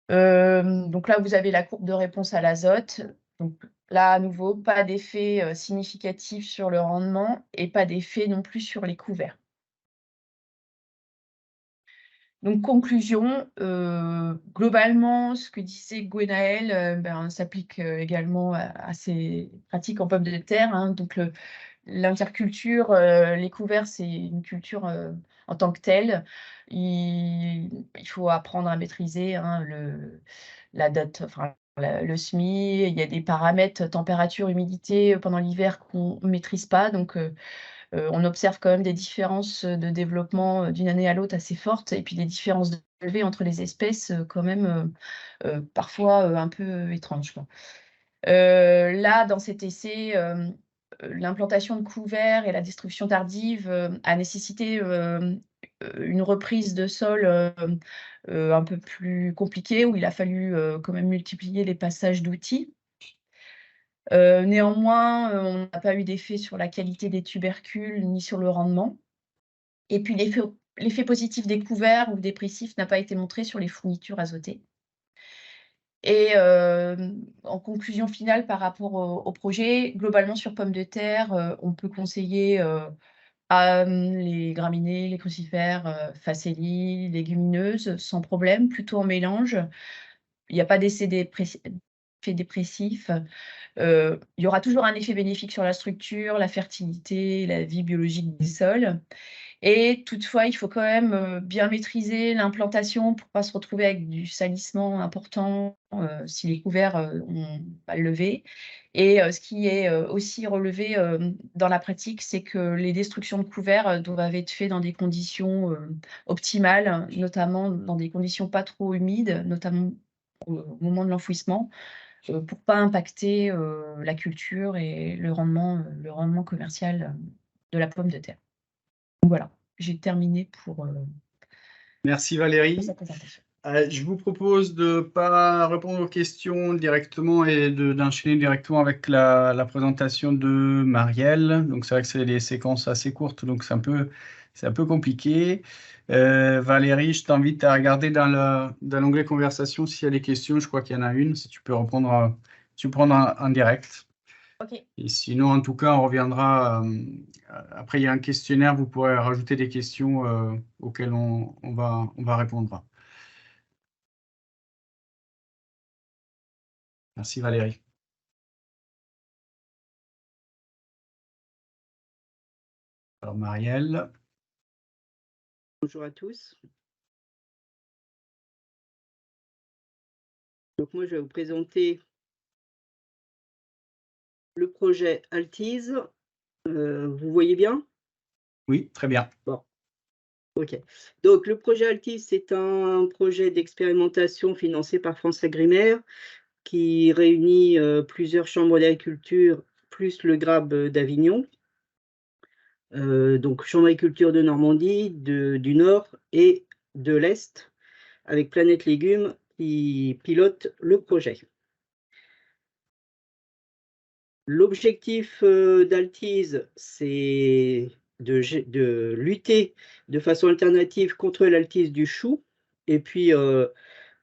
Speaker 3: Donc là, vous avez la courbe de réponse à l'azote. Donc là, à nouveau, pas d'effet significatif sur le rendement et pas d'effet non plus sur les couverts. Donc conclusion, globalement, ce que disait Gwenaëlle, s'applique également à ces pratiques en pommes de terre, hein. Donc l'interculture, les couverts, c'est une culture en tant que telle. Il faut apprendre à maîtriser, hein, la date, enfin, le SMI. Il y a des paramètres température, humidité pendant l'hiver qu'on ne maîtrise pas. Donc, on observe quand même des différences de développement d'une année à l'autre assez fortes, et puis des différences de levée entre les espèces quand même parfois un peu étranges, quoi. Là, dans cet essai, l'implantation de couverts et la destruction tardive a nécessité une reprise de sol un peu plus compliquée, où il a fallu quand même multiplier les passages d'outils. Néanmoins, on n'a pas eu d'effet sur la qualité des tubercules ni sur le rendement. Et puis l'effet positif des couverts ou dépressif n'a pas été montré sur les fournitures azotées. Et en conclusion finale par rapport au projet, globalement sur pommes de terre, on peut conseiller les graminées, les crucifères, facélies, légumineuses, sans problème, plutôt en mélange. Il n'y a pas d'effet dépressif. Il y aura toujours un effet bénéfique sur la structure, la fertilité, la vie biologique des sols. Et toutefois, il faut quand même bien maîtriser l'implantation pour ne pas se retrouver avec du salissement important si les couverts ont mal levé. Et ce qui est aussi relevé dans la pratique, c'est que les destructions de couverts doivent être faites dans des conditions optimales, notamment dans des conditions pas trop humides, notamment au moment de l'enfouissement, pour ne pas impacter la culture et le rendement commercial de la pomme de terre. Donc voilà, j'ai terminé pour
Speaker 1: Merci Valérie.
Speaker 3: cette présentation.
Speaker 1: Je vous propose de ne pas répondre aux questions directement et d'enchaîner directement avec la présentation de Marielle. Donc c'est vrai que c'est des séquences assez courtes, donc c'est un peu compliqué. Valérie, je t'invite à regarder dans l'onglet conversation s'il y a des questions. Je crois qu'il y en a une, si tu peux reprendre, en direct.
Speaker 3: Ok.
Speaker 1: Et sinon, en tout cas, on reviendra. Après, il y a un questionnaire, vous pourrez rajouter des questions auxquelles on va répondre. Merci Valérie. Alors Marielle.
Speaker 4: Bonjour à tous. Donc moi, je vais vous présenter le projet Altise. Vous voyez bien?
Speaker 1: Oui, très bien.
Speaker 4: Bon, ok. Donc le projet Altise, c'est un projet d'expérimentation financé par France Agrimaire qui réunit plusieurs chambres d'agriculture plus le GRAB d'Avignon. Donc chambre d'agriculture de Normandie, du Nord et de l'Est, avec Planète Légumes qui pilote le projet. L'objectif d'Altise, c'est de lutter de façon alternative contre l'altise du chou. Et puis, dans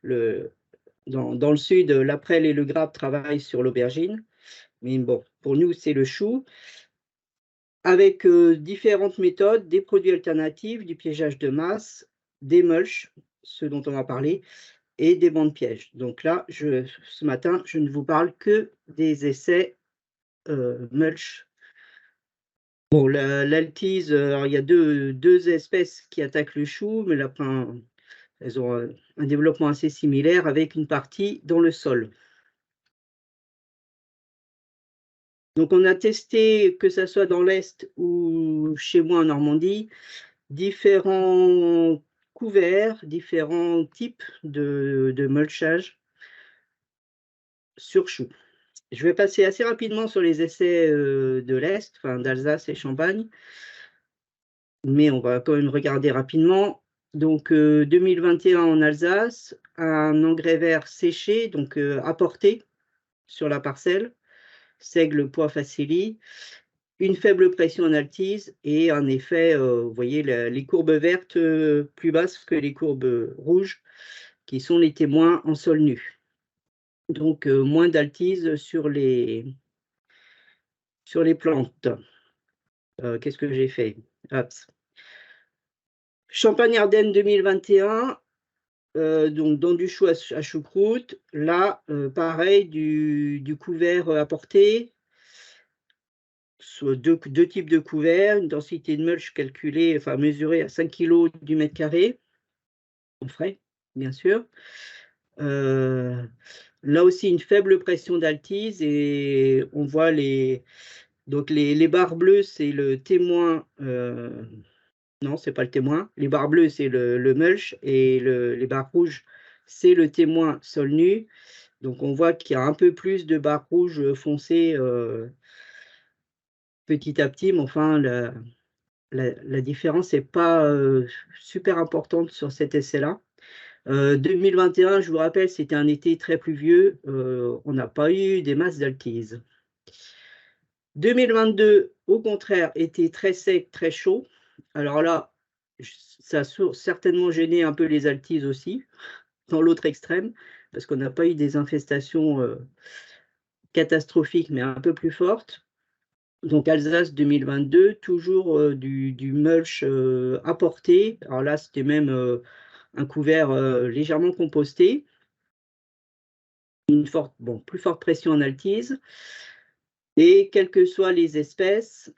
Speaker 4: le sud, la prêle et le grappe travaillent sur l'aubergine. Mais bon, pour nous, c'est le chou. Avec différentes méthodes, des produits alternatifs, du piégeage de masse, des mulches, ce dont on va parler, et des bancs de piège. Donc là, ce matin, je ne vous parle que des essais mulch. Bon, l'altise, il y a deux espèces qui attaquent le chou, mais elles ont un développement assez similaire avec une partie dans le sol. Donc, on a testé, que ce soit dans l'Est ou chez moi en Normandie, différents couverts, différents types de mulchage sur chou. Je vais passer assez rapidement sur les essais de l'Est, enfin d'Alsace et Champagne, mais on va quand même regarder rapidement. Donc, 2021 en Alsace, un engrais vert séché, donc apporté sur la parcelle, seigle, pois, facélie, une faible pression en altise et en effet, vous voyez les courbes vertes plus basses que les courbes rouges, qui sont les témoins en sol nu. Donc, moins d'altise sur les plantes. Qu'est-ce que j'ai fait? Champagne-Ardenne 2021, donc dans du chou à choucroute. Là, pareil, du couvert apporté, soit deux types de couverts, une densité de mulch calculée, enfin mesurée à 5 kg du mètre carré, en frais, bien sûr. Là aussi, une faible pression d'altise et on voit donc les barres bleues, c'est le témoin. Non, c'est pas le témoin. Les barres bleues, c'est le mulch et les barres rouges, c'est le témoin sol nu. Donc, on voit qu'il y a un peu plus de barres rouges foncées petit à petit, mais enfin, la différence n'est pas super importante sur cet essai-là. 2021, je vous rappelle, c'était un été très pluvieux. On n'a pas eu des masses d'altise. 2022, au contraire, était très sec, très chaud. Alors là, ça a certainement gêné un peu les altises aussi, dans l'autre extrême, parce qu'on n'a pas eu des infestations catastrophiques, mais un peu plus fortes. Donc Alsace 2022, toujours du mulch apporté. Alors là, c'était même un couvert légèrement composté. Une plus forte pression en altise. Et quelles que soient les espèces,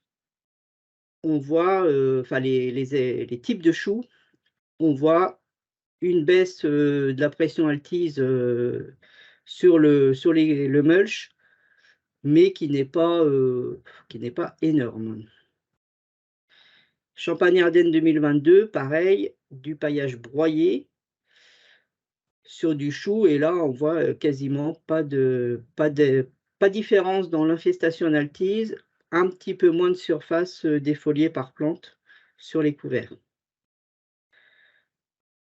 Speaker 4: on voit, enfin les types de choux, on voit une baisse de la pression altise sur le mulch, mais qui n'est pas énorme. Champagne-Ardenne 2022, pareil, du paillage broyé sur du chou, et là on voit quasiment pas de différence dans l'infestation en altise, un petit peu moins de surface défoliée par plante sur les couverts.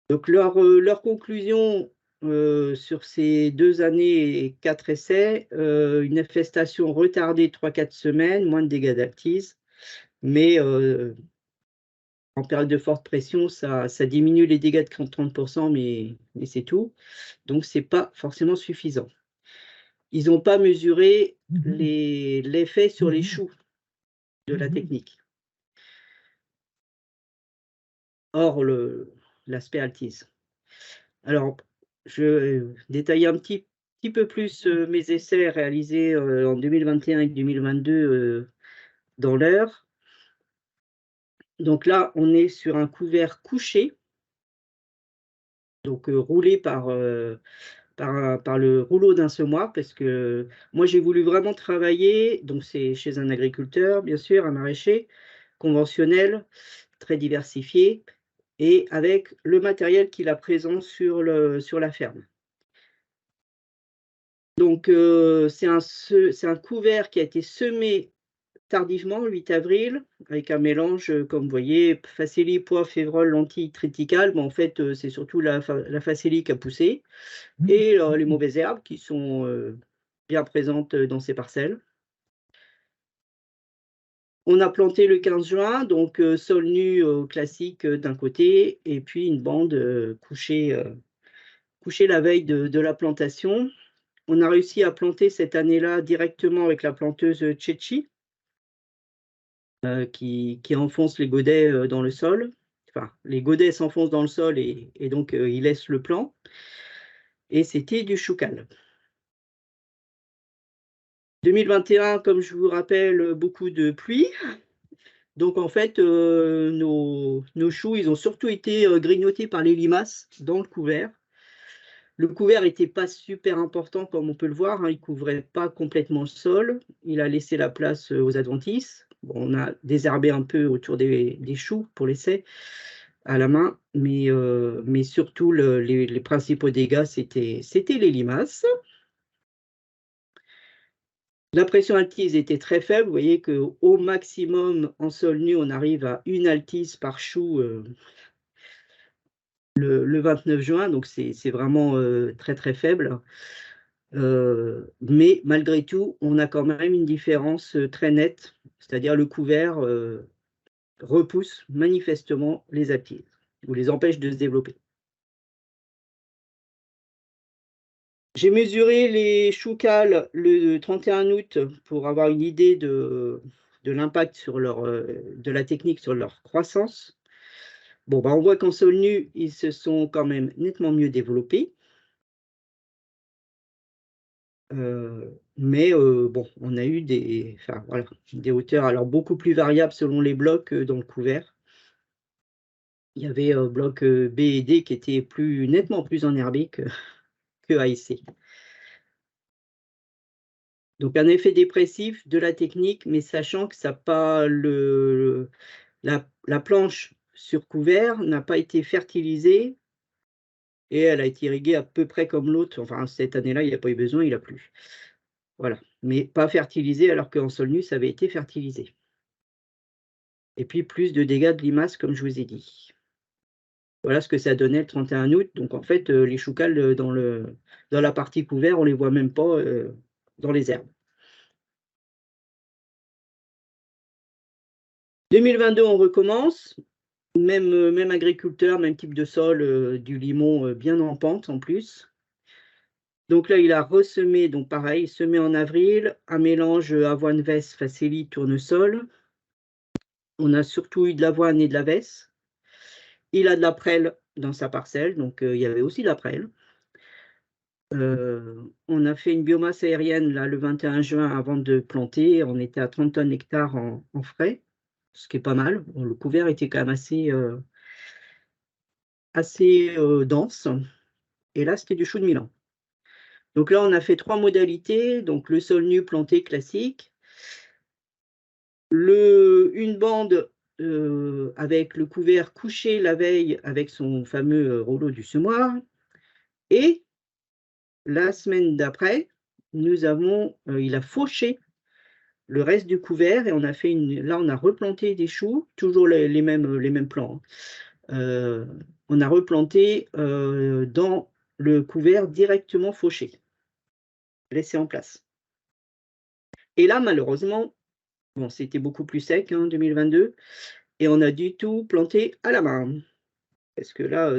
Speaker 4: Donc leur conclusion sur ces 2 années et 4 essais, une infestation retardée de 3-4 semaines, moins de dégâts d'altise, mais en période de forte pression, ça diminue les dégâts de 30%, mais c'est tout. Donc, ce n'est pas forcément suffisant. Ils n'ont pas mesuré l'effet sur les choux de la technique. Or, l'aspect altise. Alors, je vais détailler un petit peu plus mes essais réalisés en 2021 et 2022 dans l'Eure. Donc là, on est sur un couvert couché, donc roulé par le rouleau d'un semoir, parce que moi, j'ai voulu vraiment travailler, donc c'est chez un agriculteur, bien sûr, un maraîcher conventionnel, très diversifié, et avec le matériel qu'il a présent sur la ferme. Donc, c'est un couvert qui a été semé tardivement, le 8 avril, avec un mélange, comme vous voyez, facélie, pois, févrole, lentilles, triticale. Bon, en fait, c'est surtout la facélie qui a poussé, et les mauvaises herbes qui sont bien présentes dans ces parcelles. On a planté le 15 juin, donc sol nu classique d'un côté, et puis une bande couchée la veille de la plantation. On a réussi à planter cette année-là directement avec la planteuse Tchetchi, qui enfonce les godets dans le sol. Enfin, les godets s'enfoncent dans le sol et donc ils laissent le plant. Et c'était du choucal. 2021, comme je vous rappelle, beaucoup de pluie. Donc en fait, nos choux, ils ont surtout été grignotés par les limaces dans le couvert. Le couvert n'était pas super important, comme on peut le voir, hein, il ne couvrait pas complètement le sol. Il a laissé la place aux adventices. Bon, on a désherbé un peu autour des choux pour l'essai à la main, mais surtout les principaux dégâts, c'était les limaces. La pression altise était très faible. Vous voyez qu'au maximum, en sol nu, on arrive à 1 altise par chou le 29 juin, donc c'est vraiment très très faible. Mais malgré tout, on a quand même une différence très nette, c'est-à-dire le couvert repousse manifestement les altises ou les empêche de se développer. J'ai mesuré les choucals le 31 août pour avoir une idée de l'impact sur de la technique sur leur croissance. Bon, on voit qu'en sol nu, ils se sont quand même nettement mieux développés. Mais bon, on a eu des hauteurs alors beaucoup plus variables selon les blocs dans le couvert. Il y avait bloc B et D qui étaient nettement plus enherbés que A et C. Donc un effet dépressif de la technique, mais sachant que ça pas la planche sur couvert n'a pas été fertilisée et elle a été irriguée à peu près comme l'autre. Enfin, cette année-là, il n'y a pas eu besoin, il a plu. Voilà, mais pas fertilisée alors qu'en sol nu, ça avait été fertilisé. Et puis plus de dégâts de limaces, comme je vous ai dit. Voilà ce que ça donnait le 31 août. Donc en fait, les choucals dans la partie couvert, on ne les voit même pas dans les herbes. 2022, on recommence. Même agriculteur, même type de sol, du limon bien en pente en plus. Donc là, il a ressemé, donc pareil, semé en avril, un mélange avoine, vesse, facélie, tournesol. On a surtout eu de l'avoine et de la vesse. Il a de la prêle dans sa parcelle, donc il y avait aussi de la prêle. On a fait une biomasse aérienne là, le 21 juin avant de planter. On était à 30 tonnes hectares en frais, ce qui est pas mal. Bon, le couvert était quand même assez dense. Et là, c'était du chou de Milan. Donc là, on a fait 3 modalités. Donc le sol nu planté classique. Une bande avec le couvert couché la veille avec son fameux rouleau du semoir. Et la semaine d'après, il a fauché le reste du couvert et on a fait là, on a replanté des choux, toujours les mêmes plants. On a replanté dans le couvert directement fauché, laissé en place. Et là, malheureusement, bon, c'était beaucoup plus sec, 2022, et on a du tout planté à la main. Parce que là,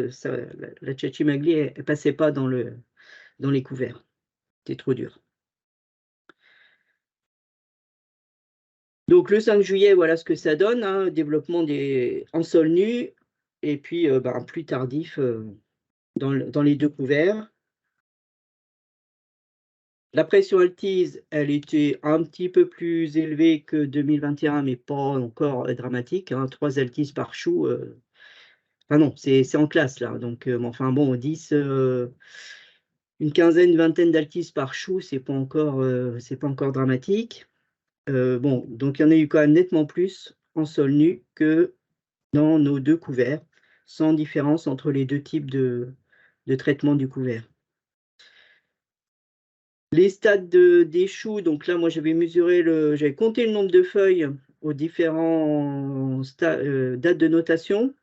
Speaker 4: la Tchetchi Magli, elle ne passait pas dans les couverts. C'était trop dur. Donc le 5 juillet, voilà ce que ça donne, développement en sol nu, et puis plus tardif dans les 2 couverts. La pression altise, elle était un petit peu plus élevée que 2021, mais pas encore dramatique, 3 altises par chou. Enfin non, c'est en classe là, donc enfin bon, 10, une quinzaine, vingtaine d'altises par chou, c'est pas encore dramatique. Bon, donc il y en a eu quand même nettement plus en sol nu que dans nos 2 couverts, sans différence entre les 2 types de traitement du couvert. Les stades des choux, donc là, moi, j'avais compté le nombre de feuilles aux différents dates de notation.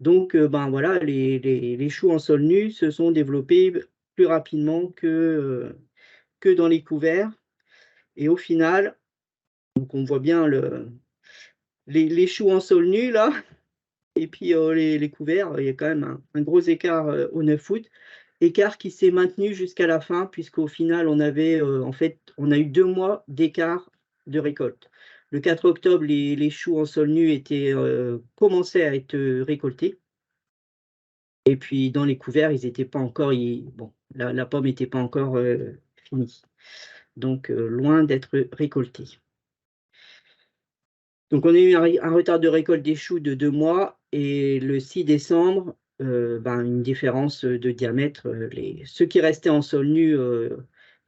Speaker 4: Donc, voilà, les choux en sol nu se sont développés plus rapidement que dans les couverts. Et au final, donc on voit bien les choux en sol nu, là, et puis les couverts, il y a quand même un gros écart au 9 août. Écart qui s'est maintenu jusqu'à la fin, puisqu'au final, on avait, en fait, on a eu 2 mois d'écart de récolte. Le 4 octobre, les choux en sol nu commençaient à être récoltés. Et puis, dans les couverts, ils n'étaient pas encore, bon, la pomme n'était pas encore finie. Donc, loin d'être récoltée. Donc, on a eu un retard de récolte des choux de 2 mois, et le 6 décembre, une différence de diamètre. Ceux qui restaient en sol nu,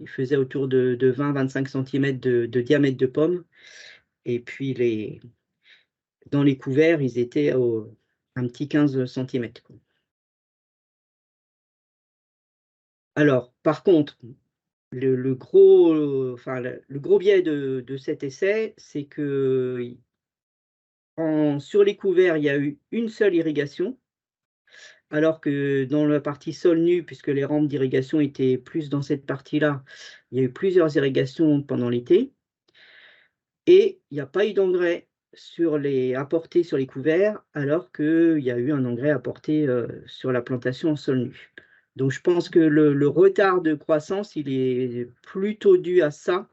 Speaker 4: ils faisaient autour de 20-25 cm de diamètre de pomme. Et puis, dans les couverts, ils étaient un petit 15 cm. Alors, par contre, le gros biais de cet essai, c'est que sur les couverts, il y a eu une seule irrigation, alors que dans la partie sol nu, puisque les rampes d'irrigation étaient plus dans cette partie-là, il y a eu plusieurs irrigations pendant l'été, et il n'y a pas eu d'engrais apporté sur les couverts, alors qu'il y a eu un engrais apporté sur la plantation en sol nu. Donc je pense que le retard de croissance, il est plutôt dû à ça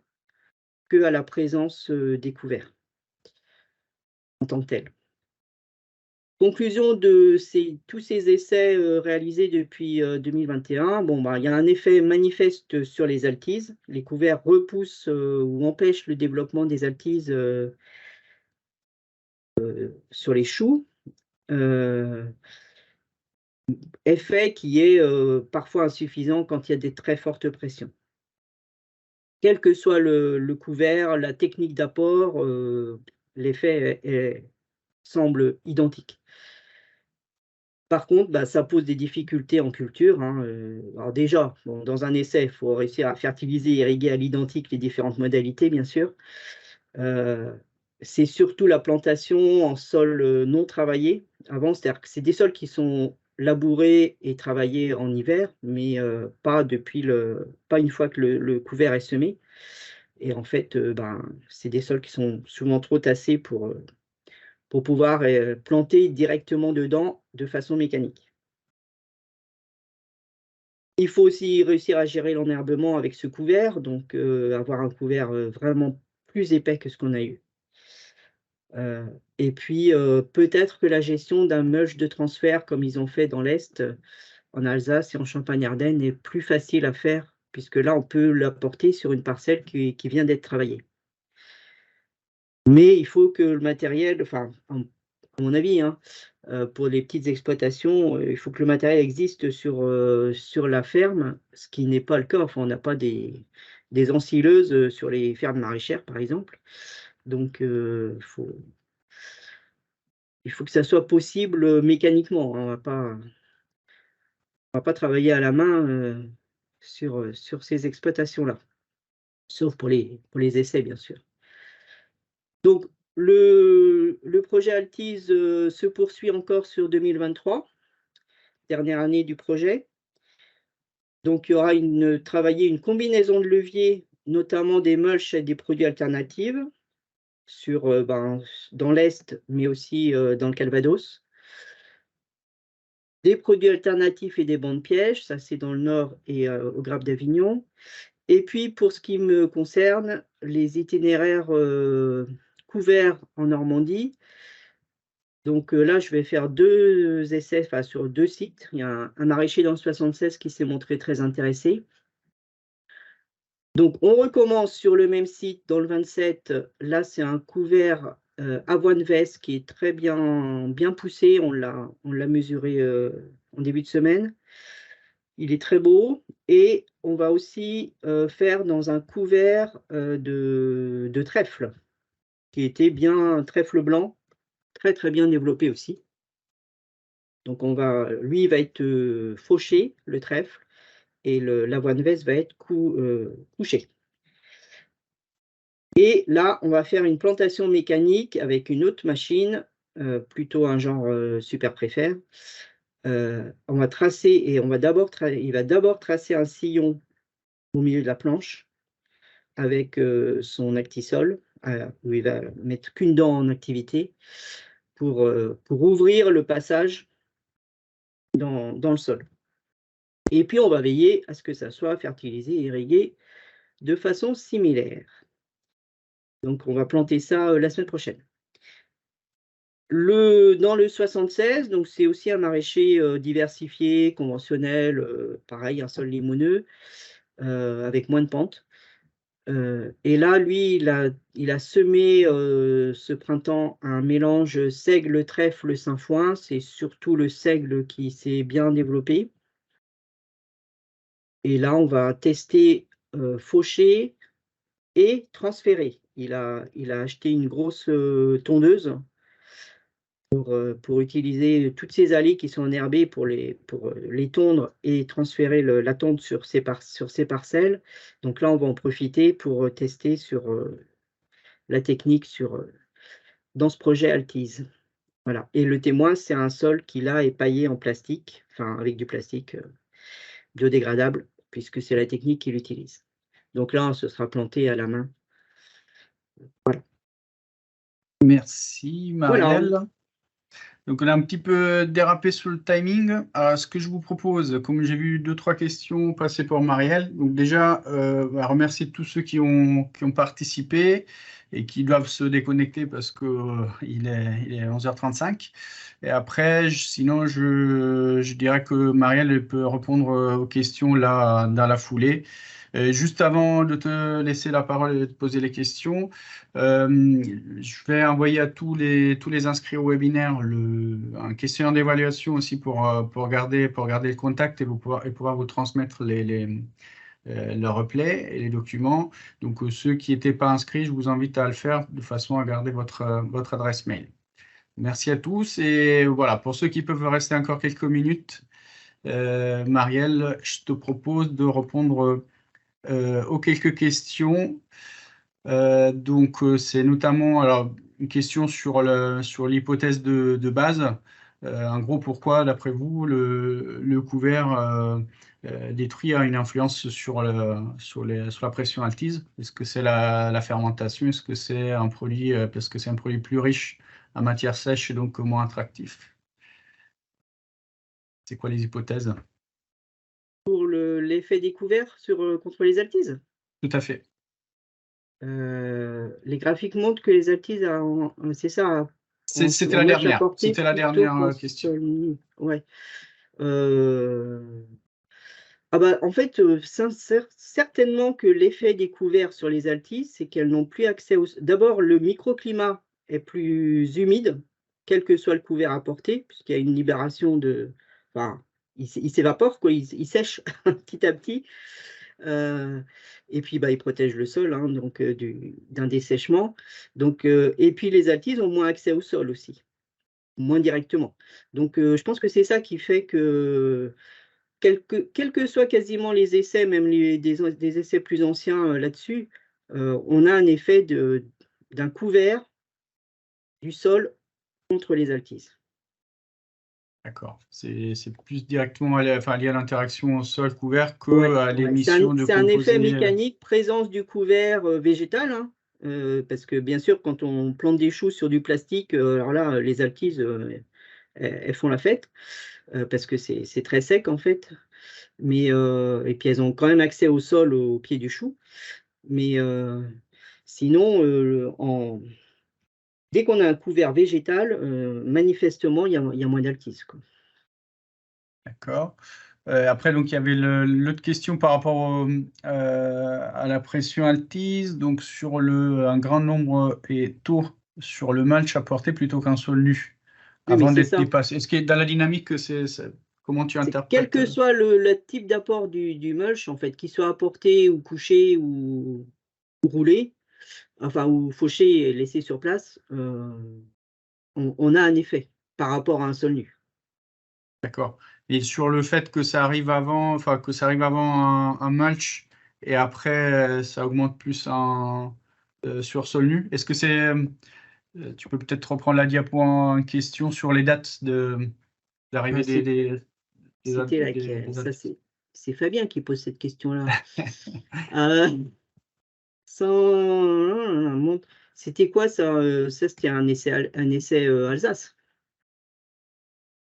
Speaker 4: qu'à la présence des couverts en tant que tel. Conclusion de tous ces essais réalisés depuis 2021, il y a un effet manifeste sur les altises. Les couverts repoussent ou empêchent le développement des altises sur les choux. Effet qui est parfois insuffisant quand il y a des très fortes pressions. Quel que soit le couvert, la technique d'apport, l'effet semble identique. Par contre, ça pose des difficultés en culture, hein. Alors déjà, dans un essai, il faut réussir à fertiliser et irriguer à l'identique les différentes modalités, bien sûr. C'est surtout la plantation en sol non travaillé avant, c'est-à-dire que c'est des sols qui sont labourés et travaillés en hiver, mais pas une fois que le couvert est semé. Et en fait, c'est des sols qui sont souvent trop tassés pour pouvoir planter directement dedans de façon mécanique. Il faut aussi réussir à gérer l'enherbement avec ce couvert, donc avoir un couvert vraiment plus épais que ce qu'on a eu. Et puis, peut-être que la gestion d'un mulch de transfert, comme ils ont fait dans l'Est, en Alsace et en Champagne-Ardenne, est plus facile à faire, puisque là, on peut l'apporter sur une parcelle qui vient d'être travaillée. Mais il faut que le matériel, à mon avis, hein, pour les petites exploitations, il faut que le matériel existe sur la ferme, ce qui n'est pas le cas. On n'a pas des ensileuses sur les fermes maraîchères, par exemple. Donc, il faut que ça soit possible mécaniquement, hein. On va pas travailler à la main sur ces exploitations-là, sauf pour les essais, bien sûr. Donc, le projet Altise se poursuit encore sur 2023, dernière année du projet. Donc, il y aura travailler une combinaison de leviers, notamment des mulches et des produits alternatifs, dans l'Est, mais aussi dans le Calvados. Des produits alternatifs et des bancs de pièges, ça c'est dans le Nord et au Grappe d'Avignon. Et puis, pour ce qui me concerne, les itinéraires couverts en Normandie. Donc là, je vais faire 2 essais sur 2 sites. Il y a un maraîcher dans le 76 qui s'est montré très intéressé. Donc, on recommence sur le même site dans le 27. Là, c'est un couvert avoine veste qui est très bien poussé. On l'a mesuré en début de semaine. Il est très beau. Et on va aussi faire dans un couvert de trèfle, qui était trèfle blanc, très très bien développé aussi. Donc lui, il va être fauché, le trèfle, et l'avoine veste va être couché. Et là, on va faire une plantation mécanique avec une autre machine, plutôt un genre super préfère. On va tracer et il va d'abord tracer un sillon au milieu de la planche avec son actisol où il va mettre qu'une dent en activité pour ouvrir le passage dans le sol. Et puis, on va veiller à ce que ça soit fertilisé et irrigué de façon similaire. Donc, on va planter ça la semaine prochaine. Dans le 76, donc c'est aussi un maraîcher diversifié, conventionnel, pareil, un sol limoneux, avec moins de pente. Et là, lui, il a semé ce printemps un mélange seigle, trèfle, sainfoin. C'est surtout le seigle qui s'est bien développé. Et là, on va tester faucher et transférer. Il a acheté une grosse tondeuse pour utiliser toutes ces allées qui sont enherbées pour les tondre et transférer la tonte sur ces parcelles. Donc là, on va en profiter pour tester sur la technique dans ce projet Altise. Voilà. Et le témoin, c'est un sol qui là est paillé en plastique, enfin avec du plastique biodégradable, puisque c'est la technique qu'il utilise. Donc là, ce sera planté à la main. Voilà.
Speaker 1: Merci Marielle.
Speaker 4: Voilà.
Speaker 1: Donc on a un petit peu dérapé sur le timing. Ce que je vous propose, comme j'ai vu 2-3 questions passer pour Marielle, donc déjà remercier tous ceux qui ont participé et qui doivent se déconnecter parce que il est 11h35. Et après, sinon je dirais que Marielle peut répondre aux questions là dans la foulée. Juste avant de te laisser la parole et de te poser les questions, je vais envoyer à tous les inscrits au webinaire un questionnaire d'évaluation aussi pour garder le contact et pouvoir vous transmettre le replay et les documents. Donc, ceux qui n'étaient pas inscrits, je vous invite à le faire de façon à garder votre adresse mail. Merci à tous. Et voilà, pour ceux qui peuvent rester encore quelques minutes, Marielle, je te propose de répondre aux quelques questions. Donc, c'est notamment une question sur l'hypothèse de base. En gros, pourquoi, d'après vous, le couvert détruit a une influence sur la pression altise? Est-ce que c'est la fermentation? Est-ce que c'est un produit, parce que c'est un produit plus riche en matière sèche et donc moins attractif? C'est quoi les hypothèses?
Speaker 4: Pour l'effet découvert contre les altises?
Speaker 1: Tout à fait.
Speaker 4: Les graphiques montrent que les altises, c'est ça.
Speaker 1: C'était la dernière. C'était la dernière question.
Speaker 4: Ouais. En fait, certainement que l'effet découvert sur les altises, c'est qu'elles n'ont plus accès D'abord, le microclimat est plus humide, quel que soit le couvert apporté, puisqu'il y a une libération Enfin, il s'évapore, quoi, il sèche petit à petit. Et puis, il protège le sol, hein, donc d'un dessèchement. Donc, et puis, les altises ont moins accès au sol aussi, moins directement. Donc, je pense que c'est ça qui fait que quels que soient quasiment les essais, même des essais plus anciens là-dessus, on a un effet d'un couvert du sol contre les altises.
Speaker 1: D'accord. C'est plus directement lié à l'interaction au sol couvert qu'à l'émission de composés.
Speaker 4: C'est un effet mécanique, présence du couvert végétal, hein, parce que bien sûr, quand on plante des choux sur du plastique, alors là, les altises, elles font la fête, parce que c'est très sec en fait. Mais, et puis elles ont quand même accès au sol au pied du chou. Mais sinon, dès qu'on a un couvert végétal, manifestement, il y a moins d'altises, quoi.
Speaker 1: D'accord. Après, donc, il y avait l'autre question par rapport à la pression altise, donc sur un grand nombre et taux sur le mulch apporté plutôt qu'un sol nu, avant d'être dépassé. Est-ce que dans la dynamique, comment tu interprètes?
Speaker 4: Quel que soit le type d'apport du mulch, en fait, qu'il soit apporté ou couché ou roulé, enfin, ou fauché et laissé sur place, on a un effet par rapport à un sol nu.
Speaker 1: D'accord. Et sur le fait que ça arrive avant, un mulch et après ça augmente plus sur sol nu. Est-ce que tu peux peut-être reprendre la diapo en question sur les dates d'arrivée des
Speaker 4: C'était laquelle? Ça, c'est Fabien qui pose cette question-là. C'était quoi ça? Ça, c'était un essai Alsace.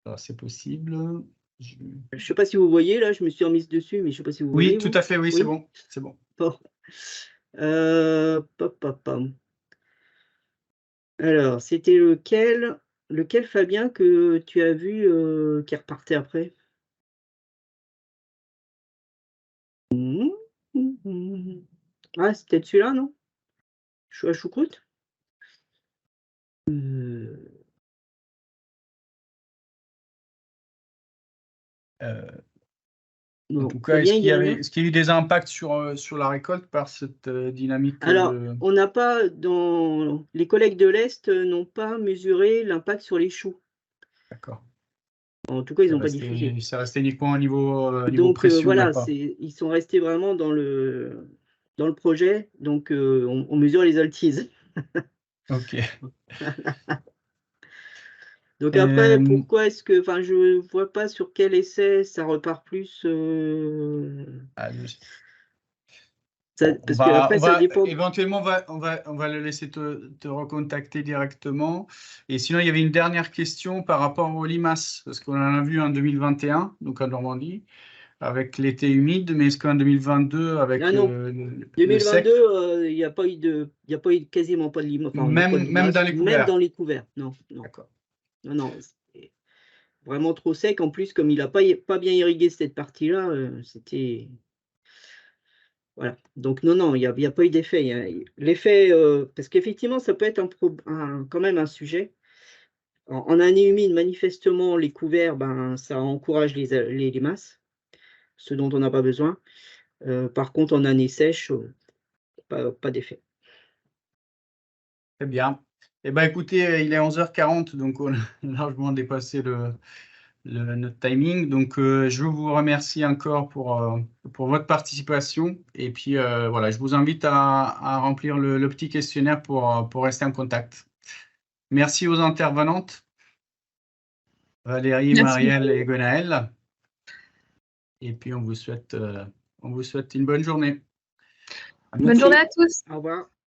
Speaker 1: Alors, c'est possible.
Speaker 4: Je ne sais pas si vous voyez, là, je me suis remise dessus, mais je ne sais pas si vous voyez.
Speaker 1: Oui, tout à fait, oui, c'est bon. C'est bon.
Speaker 4: Bon. Alors, c'était lequel, Fabien, que tu as vu qui repartait après? Ah, c'est peut-être celui-là, non? Chou à choucroute?
Speaker 1: En tout cas, est-ce qu'il y a eu des impacts sur la récolte par cette dynamique
Speaker 4: Alors, on n'a pas, les collègues de l'Est n'ont pas mesuré l'impact sur les choux.
Speaker 1: D'accord.
Speaker 4: En tout cas, ils n'ont pas diffusé.
Speaker 1: C'est resté uniquement au niveau
Speaker 4: Donc,
Speaker 1: pression.
Speaker 4: voilà, ils sont restés vraiment dans le projet. Donc, on mesure les altises.
Speaker 1: OK.
Speaker 4: Donc après, pourquoi est-ce que, enfin, je vois pas sur quel essai ça repart plus. Parce que après, ça dépend.
Speaker 1: Éventuellement, on va le laisser te recontacter directement. Et sinon, il y avait une dernière question par rapport aux limaces, parce qu'on en a vu en 2021, donc en Normandie, avec l'été humide, mais est-ce qu'en 2022, avec le
Speaker 4: 2022, il n'y a pas eu quasiment pas de limaces. Enfin,
Speaker 1: même dans les couverts.
Speaker 4: Même dans les couverts, non.
Speaker 1: D'accord.
Speaker 4: Non, c'est vraiment trop sec. En plus, comme il n'a pas bien irrigué cette partie-là, c'était. Voilà. Donc non, il n'y a pas eu d'effet. L'effet, parce qu'effectivement, ça peut être quand même un sujet. En année humide, manifestement, les couverts, ça encourage les limaces, ce dont on n'a pas besoin. Par contre, en année sèche, pas d'effet.
Speaker 1: Très bien. Eh bien, écoutez, il est 11h40, donc on a largement dépassé notre timing. Donc, je vous remercie encore pour votre participation. Et puis, voilà, je vous invite à remplir le petit questionnaire pour rester en contact. Merci aux intervenantes, Valérie, Marielle et Gwenaëlle. Et puis, on vous souhaite une bonne journée.
Speaker 2: Bonne journée à tous.
Speaker 4: Au revoir.